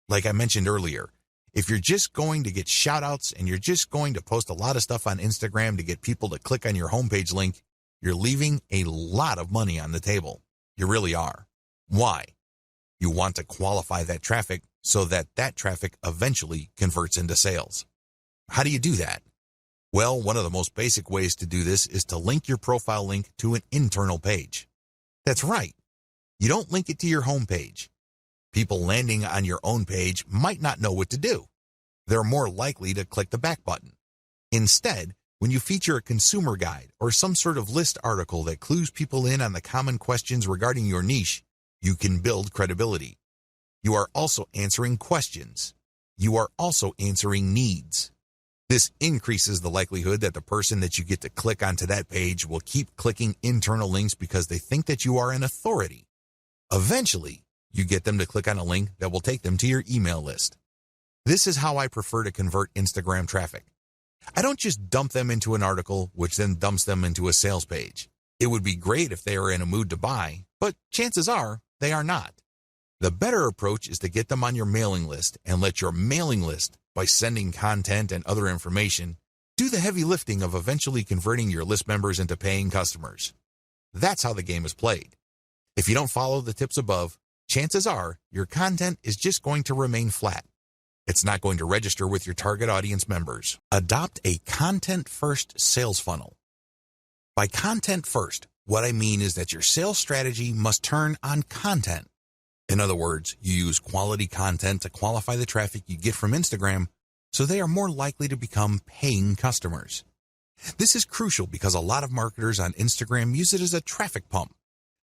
Like I mentioned earlier, if you're just going to get shout-outs and you're just going to post a lot of stuff on Instagram to get people to click on your homepage link, you're leaving a lot of money on the table. You really are. Why? You want to qualify that traffic so that that traffic eventually converts into sales. How do you do that? Well, one of the most basic ways to do this is to link your profile link to an internal page. That's right. You don't link it to your homepage. People landing on your own page might not know what to do. They're more likely to click the back button. Instead, when you feature a consumer guide or some sort of list article that clues people in on the common questions regarding your niche, you can build credibility. You are also answering questions. You are also answering needs. This increases the likelihood that the person that you get to click onto that page will keep clicking internal links because they think that you are an authority. Eventually, you get them to click on a link that will take them to your email list. This is how I prefer to convert Instagram traffic. I don't just dump them into an article, which then dumps them into a sales page. It would be great if they are in a mood to buy, but chances are they are not. The better approach is to get them on your mailing list and let your mailing list, by sending content and other information, do the heavy lifting of eventually converting your list members into paying customers. That's how the game is played. If you don't follow the tips above, chances are your content is just going to remain flat. It's not going to register with your target audience members. Adopt a content-first sales funnel. By content first, what I mean is that your sales strategy must turn on content. In other words, you use quality content to qualify the traffic you get from Instagram so they are more likely to become paying customers. This is crucial because a lot of marketers on Instagram use it as a traffic pump.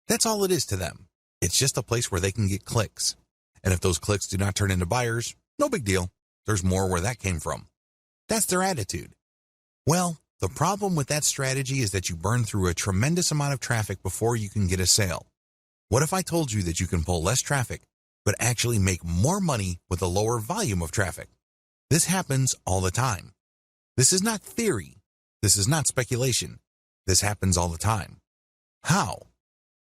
That's all it is to them. It's just a place where they can get clicks. And if those clicks do not turn into buyers, no big deal. There's more where that came from. That's their attitude. Well, the problem with that strategy is that you burn through a tremendous amount of traffic before you can get a sale. What if I told you that you can pull less traffic, but actually make more money with a lower volume of traffic? This happens all the time. This is not theory. This is not speculation. This happens all the time. How?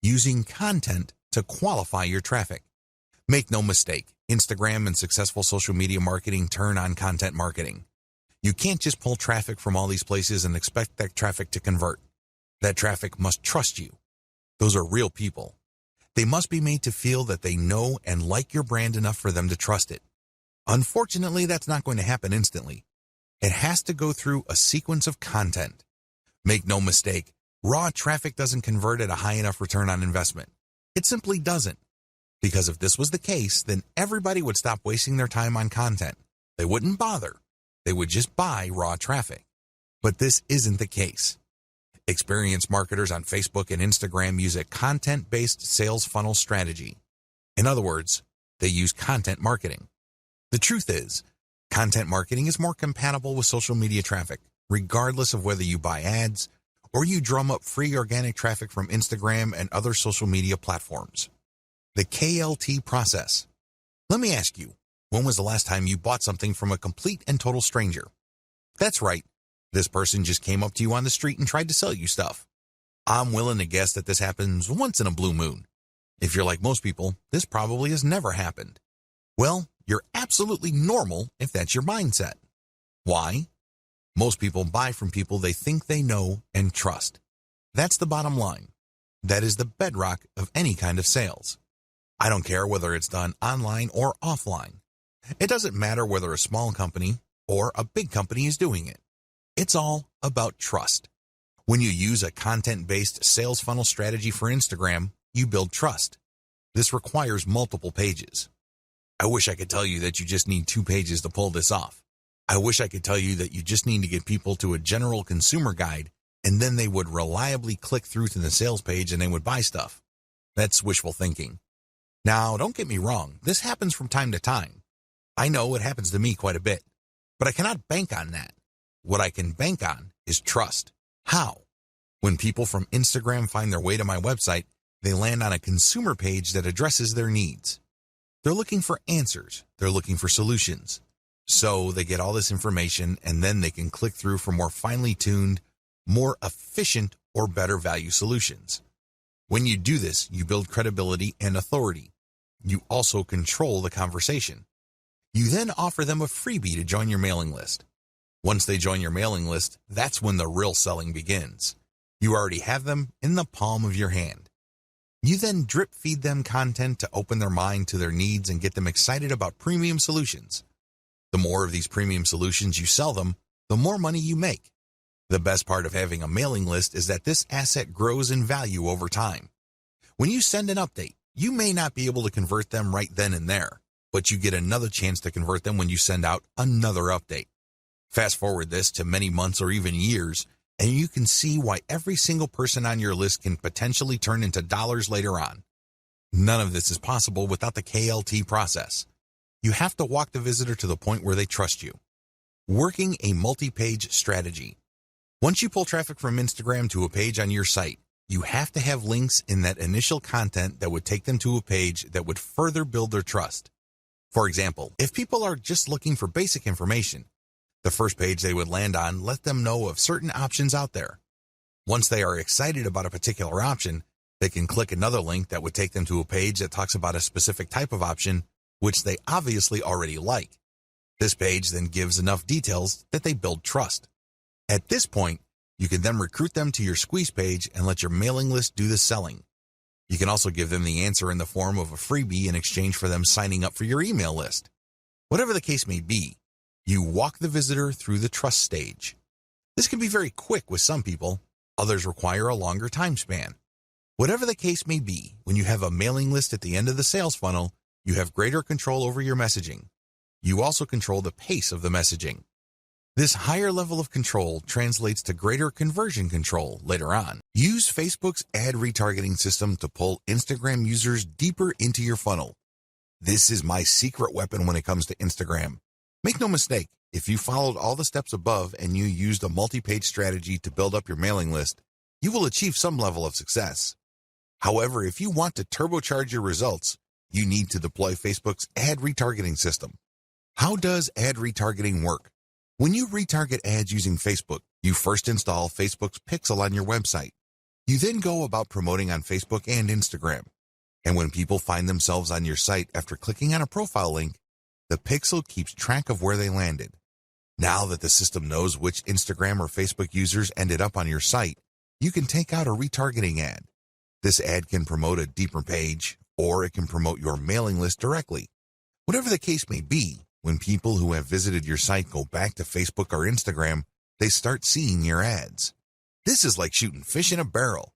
Using content to qualify your traffic. Make no mistake, Instagram and successful social media marketing turn on content marketing. You can't just pull traffic from all these places and expect that traffic to convert. That traffic must trust you. Those are real people. They must be made to feel that they know and like your brand enough for them to trust it. Unfortunately, that's not going to happen instantly. It has to go through a sequence of content. Make no mistake, raw traffic doesn't convert at a high enough return on investment. It simply doesn't. Because if this was the case, then everybody would stop wasting their time on content. They wouldn't bother. They would just buy raw traffic. But this isn't the case. Experienced marketers on Facebook and Instagram use a content-based sales funnel strategy. In other words, they use content marketing. The truth is, content marketing is more compatible with social media traffic, regardless of whether you buy ads or you drum up free organic traffic from Instagram and other social media platforms. The KLT process. Let me ask you, when was the last time you bought something from a complete and total stranger? That's right. This person just came up to you on the street and tried to sell you stuff. I'm willing to guess that this happens once in a blue moon. If you're like most people, this probably has never happened. Well, you're absolutely normal if that's your mindset. Why? Most people buy from people they think they know and trust. That's the bottom line. That is the bedrock of any kind of sales. I don't care whether it's done online or offline. It doesn't matter whether a small company or a big company is doing it. It's all about trust. When you use a content-based sales funnel strategy for Instagram, you build trust. This requires multiple pages. I wish I could tell you that you just need 2 pages to pull this off. I wish I could tell you that you just need to get people to a general consumer guide and then they would reliably click through to the sales page and they would buy stuff. That's wishful thinking. Now, don't get me wrong, this happens from time to time. I know it happens to me quite a bit, but I cannot bank on that. What I can bank on is trust. How? When people from Instagram find their way to my website, they land on a consumer page that addresses their needs. They're looking for answers. They're looking for solutions. So they get all this information and then they can click through for more finely tuned, more efficient, or better value solutions. When you do this, you build credibility and authority. You also control the conversation. You then offer them a freebie to join your mailing list. Once they join your mailing list, that's when the real selling begins. You already have them in the palm of your hand. You then drip feed them content to open their mind to their needs and get them excited about premium solutions. The more of these premium solutions you sell them, the more money you make. The best part of having a mailing list is that this asset grows in value over time. When you send an update, you may not be able to convert them right then and there, but you get another chance to convert them when you send out another update. Fast forward this to many months or even years, and you can see why every single person on your list can potentially turn into dollars later on. None of this is possible without the KLT process. You have to walk the visitor to the point where they trust you. Working a multi-page strategy. Once you pull traffic from Instagram to a page on your site, you have to have links in that initial content that would take them to a page that would further build their trust. For example, if people are just looking for basic information, the first page they would land on let them know of certain options out there. Once they are excited about a particular option, they can click another link that would take them to a page that talks about a specific type of option, which they obviously already like. This page then gives enough details that they build trust. At this point, you can then recruit them to your squeeze page and let your mailing list do the selling. You can also give them the answer in the form of a freebie in exchange for them signing up for your email list. Whatever the case may be, you walk the visitor through the trust stage. This can be very quick with some people, Others require a longer time span. Whatever the case may be, when you have a mailing list at the end of the sales funnel, you have greater control over your messaging. You also control the pace of the messaging. This higher level of control translates to greater conversion control later on. Use Facebook's ad retargeting system to pull Instagram users deeper into your funnel. This is my secret weapon when it comes to Instagram. Make no mistake, if you followed all the steps above and you used a multi-page strategy to build up your mailing list, you will achieve some level of success. However, if you want to turbocharge your results, you need to deploy Facebook's ad retargeting system. How does ad retargeting work? When you retarget ads using Facebook, you first install Facebook's Pixel on your website. You then go about promoting on Facebook and Instagram. And when people find themselves on your site after clicking on a profile link, the Pixel keeps track of where they landed. Now that the system knows which Instagram or Facebook users ended up on your site, you can take out a retargeting ad. This ad can promote a deeper page, or it can promote your mailing list directly. Whatever the case may be, when people who have visited your site go back to Facebook or Instagram, they start seeing your ads. This is like shooting fish in a barrel.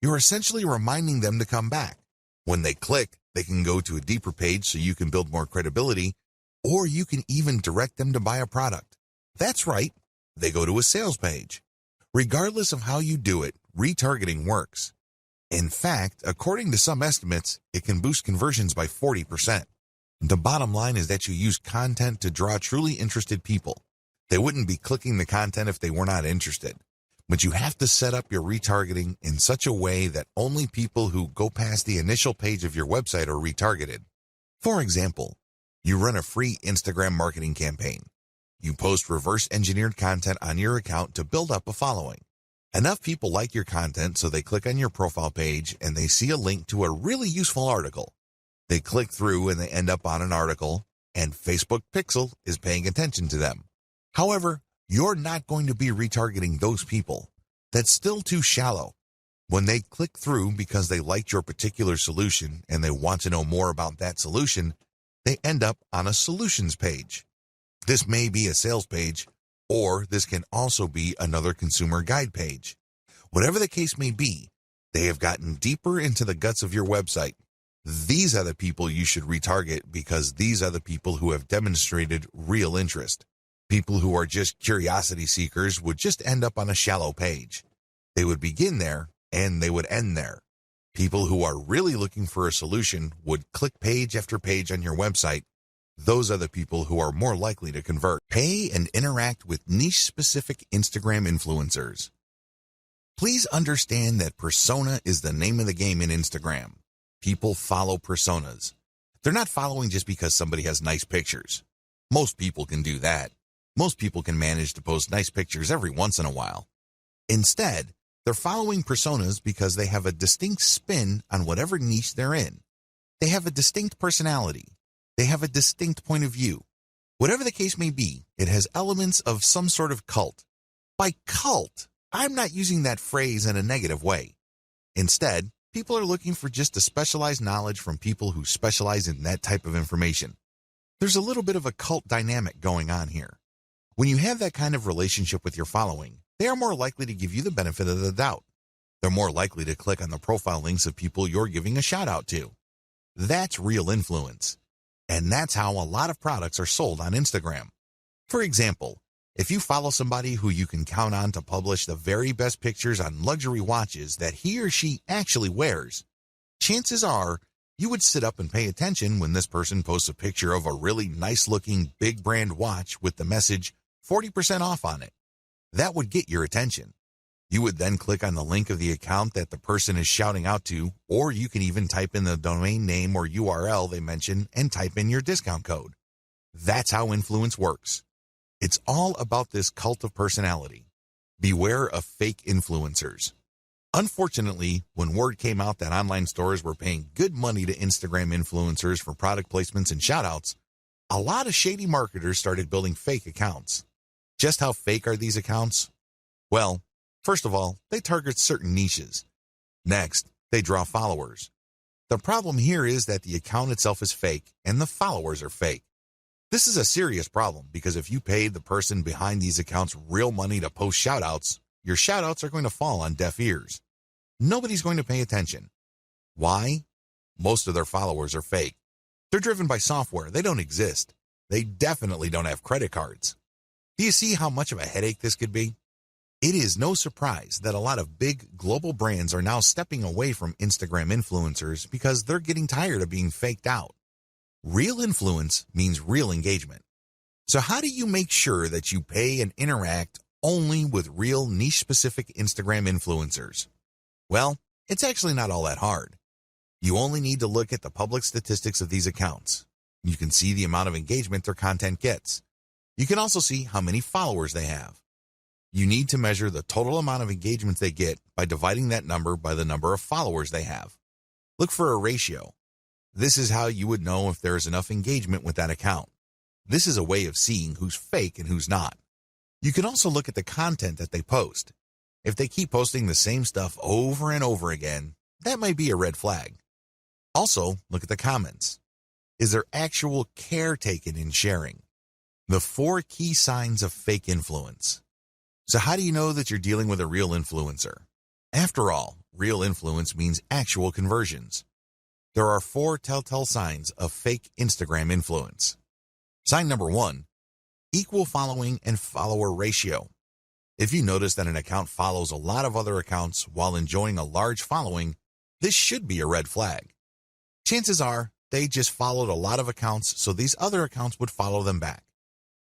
You're essentially reminding them to come back. When they click, they can go to a deeper page so you can build more credibility, or you can even direct them to buy a product. That's right, they go to a sales page. Regardless of how you do it, retargeting works. In fact, according to some estimates, it can boost conversions by 40%. The bottom line is that you use content to draw truly interested people. They wouldn't be clicking the content if they were not interested. But you have to set up your retargeting in such a way that only people who go past the initial page of your website are retargeted. For example, you run a free Instagram marketing campaign. You post reverse-engineered content on your account to build up a following. Enough people like your content so they click on your profile page and they see a link to a really useful article. They click through and they end up on an article, and Facebook Pixel is paying attention to them. However, you're not going to be retargeting those people. That's still too shallow. When they click through because they liked your particular solution and they want to know more about that solution, they end up on a solutions page. This may be a sales page, or this can also be another consumer guide page. Whatever the case may be, they have gotten deeper into the guts of your website. These are the people you should retarget because these are the people who have demonstrated real interest. People who are just curiosity seekers would just end up on a shallow page. They would begin there and they would end there. People who are really looking for a solution would click page after page on your website. Those are the people who are more likely to convert. Pay and interact with niche-specific Instagram influencers. Please understand that persona is the name of the game in Instagram. People follow personas. They're not following just because somebody has nice pictures. Most people can do that. Most people can manage to post nice pictures every once in a while. Instead, they're following personas because they have a distinct spin on whatever niche they're in. They have a distinct personality. They have a distinct point of view. Whatever the case may be, it has elements of some sort of cult. By cult, I'm not using that phrase in a negative way. Instead, people are looking for just a specialized knowledge from people who specialize in that type of information. There's a little bit of a cult dynamic going on here. When you have that kind of relationship with your following, they are more likely to give you the benefit of the doubt. They're more likely to click on the profile links of people you're giving a shout out to. That's real influence. And that's how a lot of products are sold on Instagram. For example, if you follow somebody who you can count on to publish the very best pictures on luxury watches that he or she actually wears, chances are you would sit up and pay attention when this person posts a picture of a really nice-looking big brand watch with the message 40% off on it. That would get your attention. You would then click on the link of the account that the person is shouting out to, or you can even type in the domain name or URL they mention and type in your discount code. That's how influence works. It's all about this cult of personality. Beware of fake influencers. Unfortunately, when word came out that online stores were paying good money to Instagram influencers for product placements and shoutouts, a lot of shady marketers started building fake accounts. Just how fake are these accounts? Well, first of all, they target certain niches. Next, they draw followers. The problem here is that the account itself is fake and the followers are fake. This is a serious problem because if you paid the person behind these accounts real money to post shoutouts, your shoutouts are going to fall on deaf ears. Nobody's going to pay attention. Why? Most of their followers are fake. They're driven by software. They don't exist. They definitely don't have credit cards. Do you see how much of a headache this could be? It is no surprise that a lot of big global brands are now stepping away from Instagram influencers because they're getting tired of being faked out. Real influence means real engagement. So how do you make sure that you pay and interact only with real niche-specific Instagram influencers? Well, it's actually not all that hard. You only need to look at the public statistics of these accounts. You can see the amount of engagement their content gets. You can also see how many followers they have. You need to measure the total amount of engagement they get by dividing that number by the number of followers they have. Look for a ratio. This is how you would know if there is enough engagement with that account. This is a way of seeing who's fake and who's not. You can also look at the content that they post. If they keep posting the same stuff over and over again, that might be a red flag. Also, look at the comments. Is there actual care taken in sharing? The 4 key signs of fake influence. So how do you know that you're dealing with a real influencer? After all, real influence means actual conversions. There are 4 telltale signs of fake Instagram influence. Sign number 1, equal following and follower ratio. If you notice that an account follows a lot of other accounts while enjoying a large following, this should be a red flag. Chances are they just followed a lot of accounts, so these other accounts would follow them back.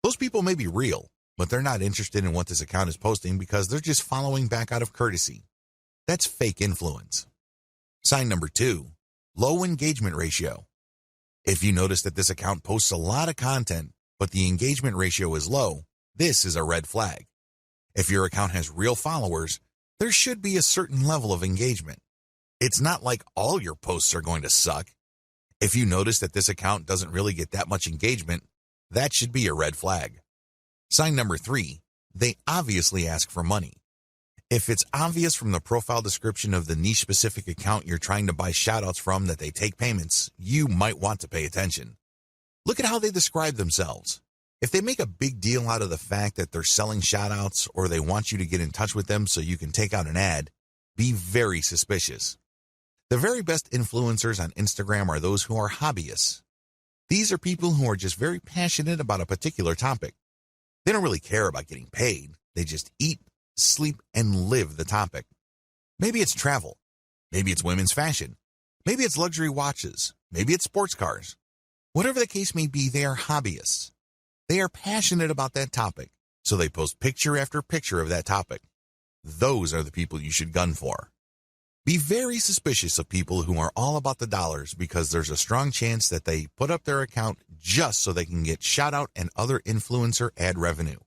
Those people may be real, but they're not interested in what this account is posting because they're just following back out of courtesy. That's fake influence. Sign number 2, low engagement ratio. If you notice that this account posts a lot of content, but the engagement ratio is low, this is a red flag. If your account has real followers, there should be a certain level of engagement. It's not like all your posts are going to suck. If you notice that this account doesn't really get that much engagement, that should be a red flag. Sign number 3, they obviously ask for money. If it's obvious from the profile description of the niche-specific account you're trying to buy shoutouts from that they take payments, you might want to pay attention. Look at how they describe themselves. If they make a big deal out of the fact that they're selling shoutouts or they want you to get in touch with them so you can take out an ad, be very suspicious. The very best influencers on Instagram are those who are hobbyists. These are people who are just very passionate about a particular topic. They don't really care about getting paid. They just eat, sleep, and live the topic. Maybe it's travel. Maybe it's women's fashion. Maybe it's luxury watches. Maybe it's sports cars. Whatever the case may be, they are hobbyists. They are passionate about that topic, so they post picture after picture of that topic. Those are the people you should gun for. Be very suspicious of people who are all about the dollars because there's a strong chance that they put up their account just so they can get shoutout and other influencer ad revenue.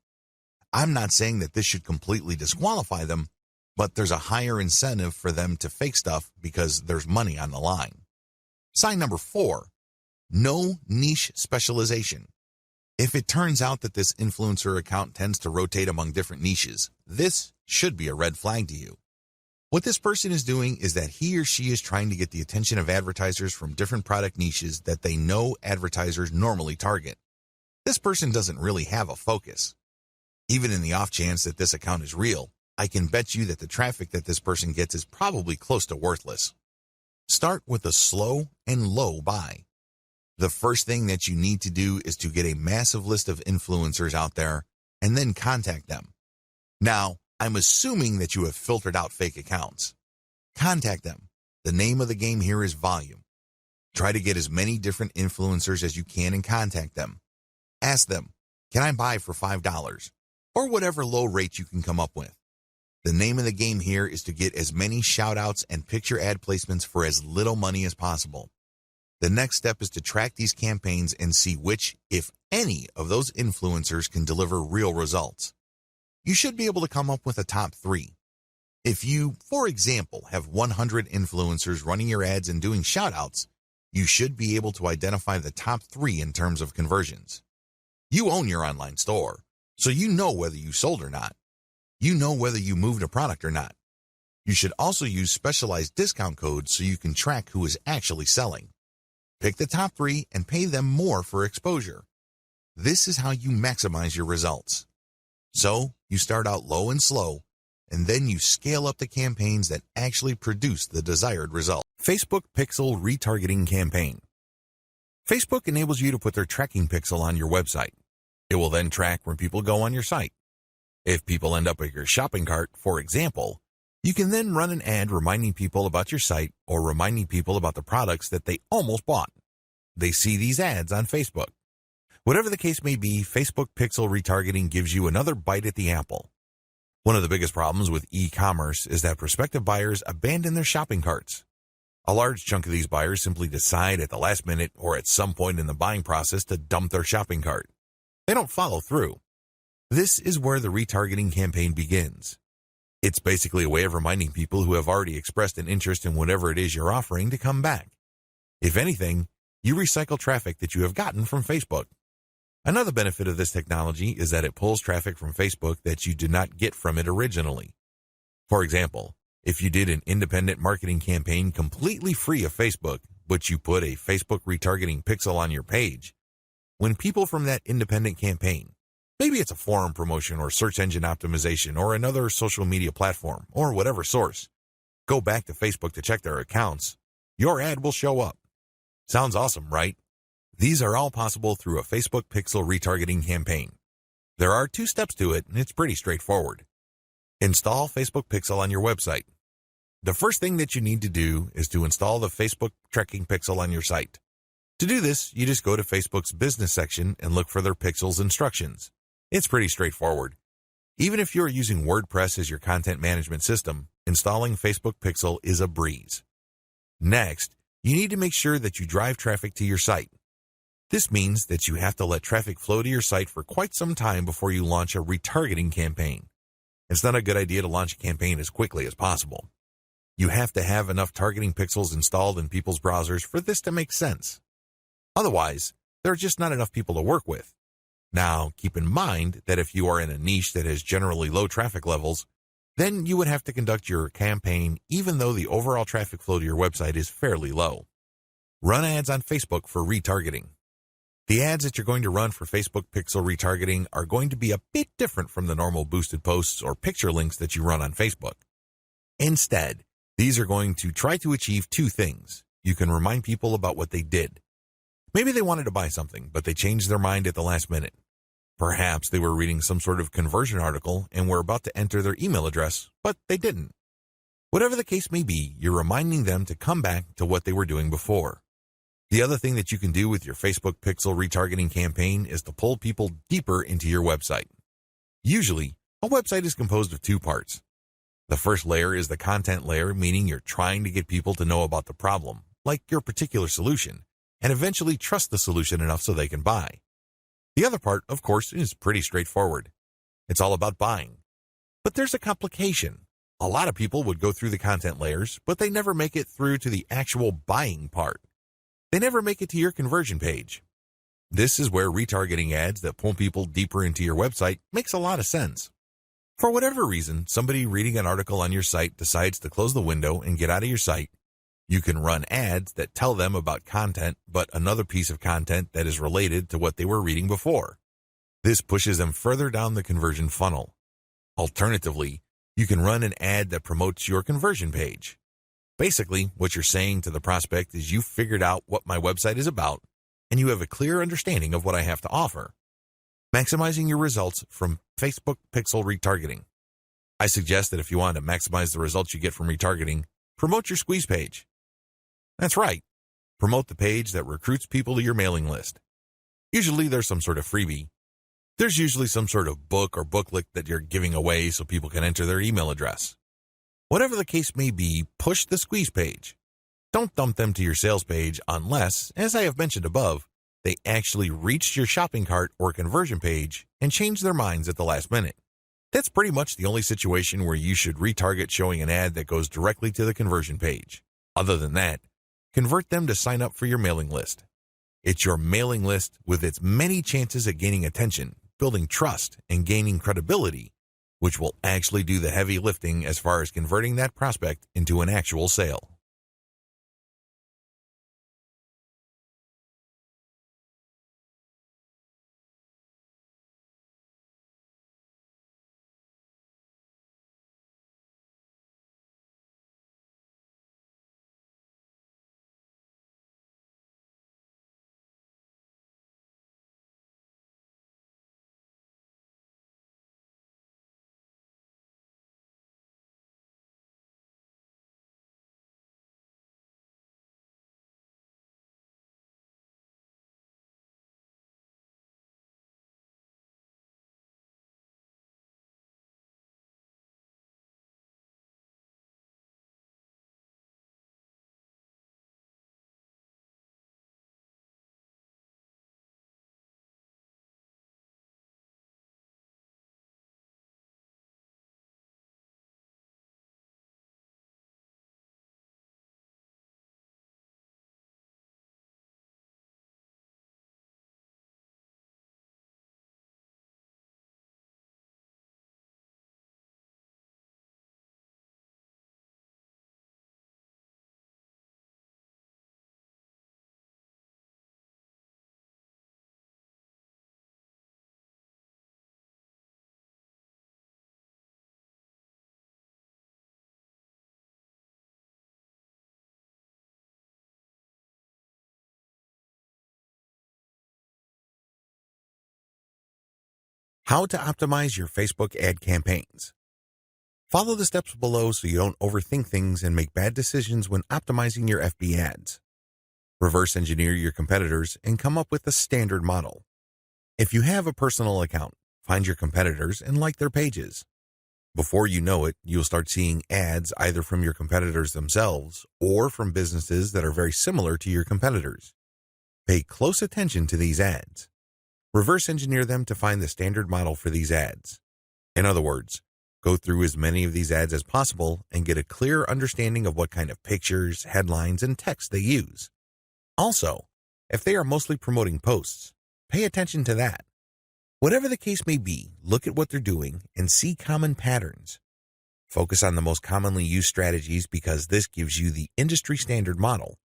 I'm not saying that this should completely disqualify them, but there's a higher incentive for them to fake stuff because there's money on the line. Sign number 4, no niche specialization. If it turns out that this influencer account tends to rotate among different niches, this should be a red flag to you. What this person is doing is that he or she is trying to get the attention of advertisers from different product niches that they know advertisers normally target. This person doesn't really have a focus. Even in the off chance that this account is real, I can bet you that the traffic that this person gets is probably close to worthless. Start with a slow and low buy. The first thing that you need to do is to get a massive list of influencers out there and then contact them. Now, I'm assuming that you have filtered out fake accounts. Contact them. The name of the game here is volume. Try to get as many different influencers as you can and contact them. Ask them, can I buy for $5? Or whatever low rate you can come up with. The name of the game here is to get as many shoutouts and picture ad placements for as little money as possible. The next step is to track these campaigns and see which, if any, of those influencers can deliver real results. You should be able to come up with a top 3. If you, for example, have 100 influencers running your ads and doing shoutouts, you should be able to identify the top 3 in terms of conversions. You own your online store, so you know whether you sold or not. You know whether you moved a product or not. You should also use specialized discount codes so you can track who is actually selling. Pick the top 3 and pay them more for exposure. This is how you maximize your results. So, you start out low and slow, and then you scale up the campaigns that actually produce the desired result. Facebook Pixel Retargeting Campaign. Facebook enables you to put their tracking pixel on your website. It will then track where people go on your site. If people end up at your shopping cart, for example, you can then run an ad reminding people about your site or reminding people about the products that they almost bought. They see these ads on Facebook. Whatever the case may be, Facebook Pixel Retargeting gives you another bite at the apple. One of the biggest problems with e-commerce is that prospective buyers abandon their shopping carts. A large chunk of these buyers simply decide at the last minute or at some point in the buying process to dump their shopping cart. They don't follow through. This is where the retargeting campaign begins. It's basically a way of reminding people who have already expressed an interest in whatever it is you're offering to come back. If anything, you recycle traffic that you have gotten from Facebook. Another benefit of this technology is that it pulls traffic from Facebook that you did not get from it originally. For example, if you did an independent marketing campaign completely free of Facebook, but you put a Facebook retargeting pixel on your page, when people from that independent campaign, maybe it's a forum promotion or search engine optimization or another social media platform or whatever source, go back to Facebook to check their accounts, your ad will show up. Sounds awesome, right? These are all possible through a Facebook Pixel retargeting campaign. There are 2 steps to it, and it's pretty straightforward. Install Facebook Pixel on your website. The first thing that you need to do is to install the Facebook tracking pixel on your site. To do this, you just go to Facebook's business section and look for their pixels instructions. It's pretty straightforward. Even if you're using WordPress as your content management system, installing Facebook Pixel is a breeze. Next, you need to make sure that you drive traffic to your site. This means that you have to let traffic flow to your site for quite some time before you launch a retargeting campaign. It's not a good idea to launch a campaign as quickly as possible. You have to have enough targeting pixels installed in people's browsers for this to make sense. Otherwise, there are just not enough people to work with. Now, keep in mind that if you are in a niche that has generally low traffic levels, then you would have to conduct your campaign even though the overall traffic flow to your website is fairly low. Run ads on Facebook for retargeting. The ads that you're going to run for Facebook Pixel retargeting are going to be a bit different from the normal boosted posts or picture links that you run on Facebook. Instead, these are going to try to achieve 2 things. You can remind people about what they did. Maybe they wanted to buy something, but they changed their mind at the last minute. Perhaps they were reading some sort of conversion article and were about to enter their email address, but they didn't. Whatever the case may be, you're reminding them to come back to what they were doing before. The other thing that you can do with your Facebook Pixel retargeting campaign is to pull people deeper into your website. Usually, a website is composed of 2 parts. The first layer is the content layer, meaning you're trying to get people to know about the problem, like your particular solution, and eventually trust the solution enough so they can buy. The other part, of course, is pretty straightforward. It's all about buying. But there's a complication. A lot of people would go through the content layers, but they never make it through to the actual buying part. They never make it to your conversion page. This is where retargeting ads that pull people deeper into your website makes a lot of sense. For whatever reason, somebody reading an article on your site decides to close the window and get out of your site. You can run ads that tell them about content, but another piece of content that is related to what they were reading before. This pushes them further down the conversion funnel. Alternatively, you can run an ad that promotes your conversion page. Basically, what you're saying to the prospect is you've figured out what my website is about, and you have a clear understanding of what I have to offer. Maximizing your results from Facebook Pixel retargeting. I suggest that if you want to maximize the results you get from retargeting, promote your squeeze page. That's right. Promote the page that recruits people to your mailing list. Usually there's some sort of freebie. There's usually some sort of book or booklet that you're giving away so people can enter their email address. Whatever the case may be, push the squeeze page. Don't dump them to your sales page unless, as I have mentioned above, they actually reached your shopping cart or conversion page and changed their minds at the last minute. That's pretty much the only situation where you should retarget showing an ad that goes directly to the conversion page. Other than that, convert them to sign up for your mailing list. It's your mailing list with its many chances at gaining attention, building trust, and gaining credibility, which will actually do the heavy lifting as far as converting that prospect into an actual sale. How to optimize your Facebook ad campaigns. Follow the steps below so you don't overthink things and make bad decisions when optimizing your FB ads. Reverse engineer your competitors and come up with a standard model. If you have a personal account, find your competitors and like their pages. Before you know it, you'll start seeing ads either from your competitors themselves or from businesses that are very similar to your competitors. Pay close attention to these ads. Reverse engineer them to find the standard model for these ads. In other words, go through as many of these ads as possible and get a clear understanding of what kind of pictures, headlines, and text they use. Also, if they are mostly promoting posts, pay attention to that. Whatever the case may be, look at what they're doing and see common patterns. Focus on the most commonly used strategies because this gives you the industry standard model.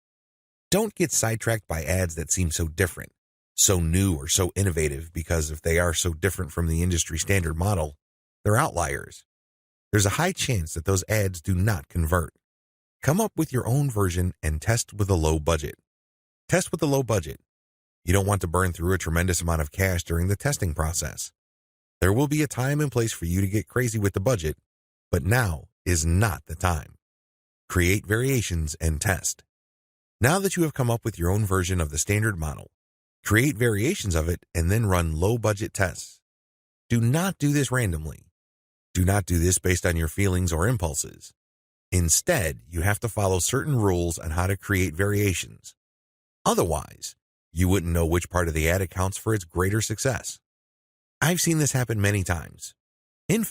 Don't get sidetracked by ads that seem so different, so new or so innovative because if they are so different from the industry standard model, they're outliers. There's a high chance that those ads do not convert. Come up with your own version and test with a low budget. Test with a low budget. You don't want to burn through a tremendous amount of cash during the testing process. There will be a time and place for you to get crazy with the budget, but now is not the time. Create variations and test. Now that you have come up with your own version of the standard model, create variations of it and then run low-budget tests. Do not do this randomly. Do not do this based on your feelings or impulses. Instead, you have to follow certain rules on how to create variations. Otherwise, you wouldn't know which part of the ad accounts for its greater success. I've seen this happen many times. In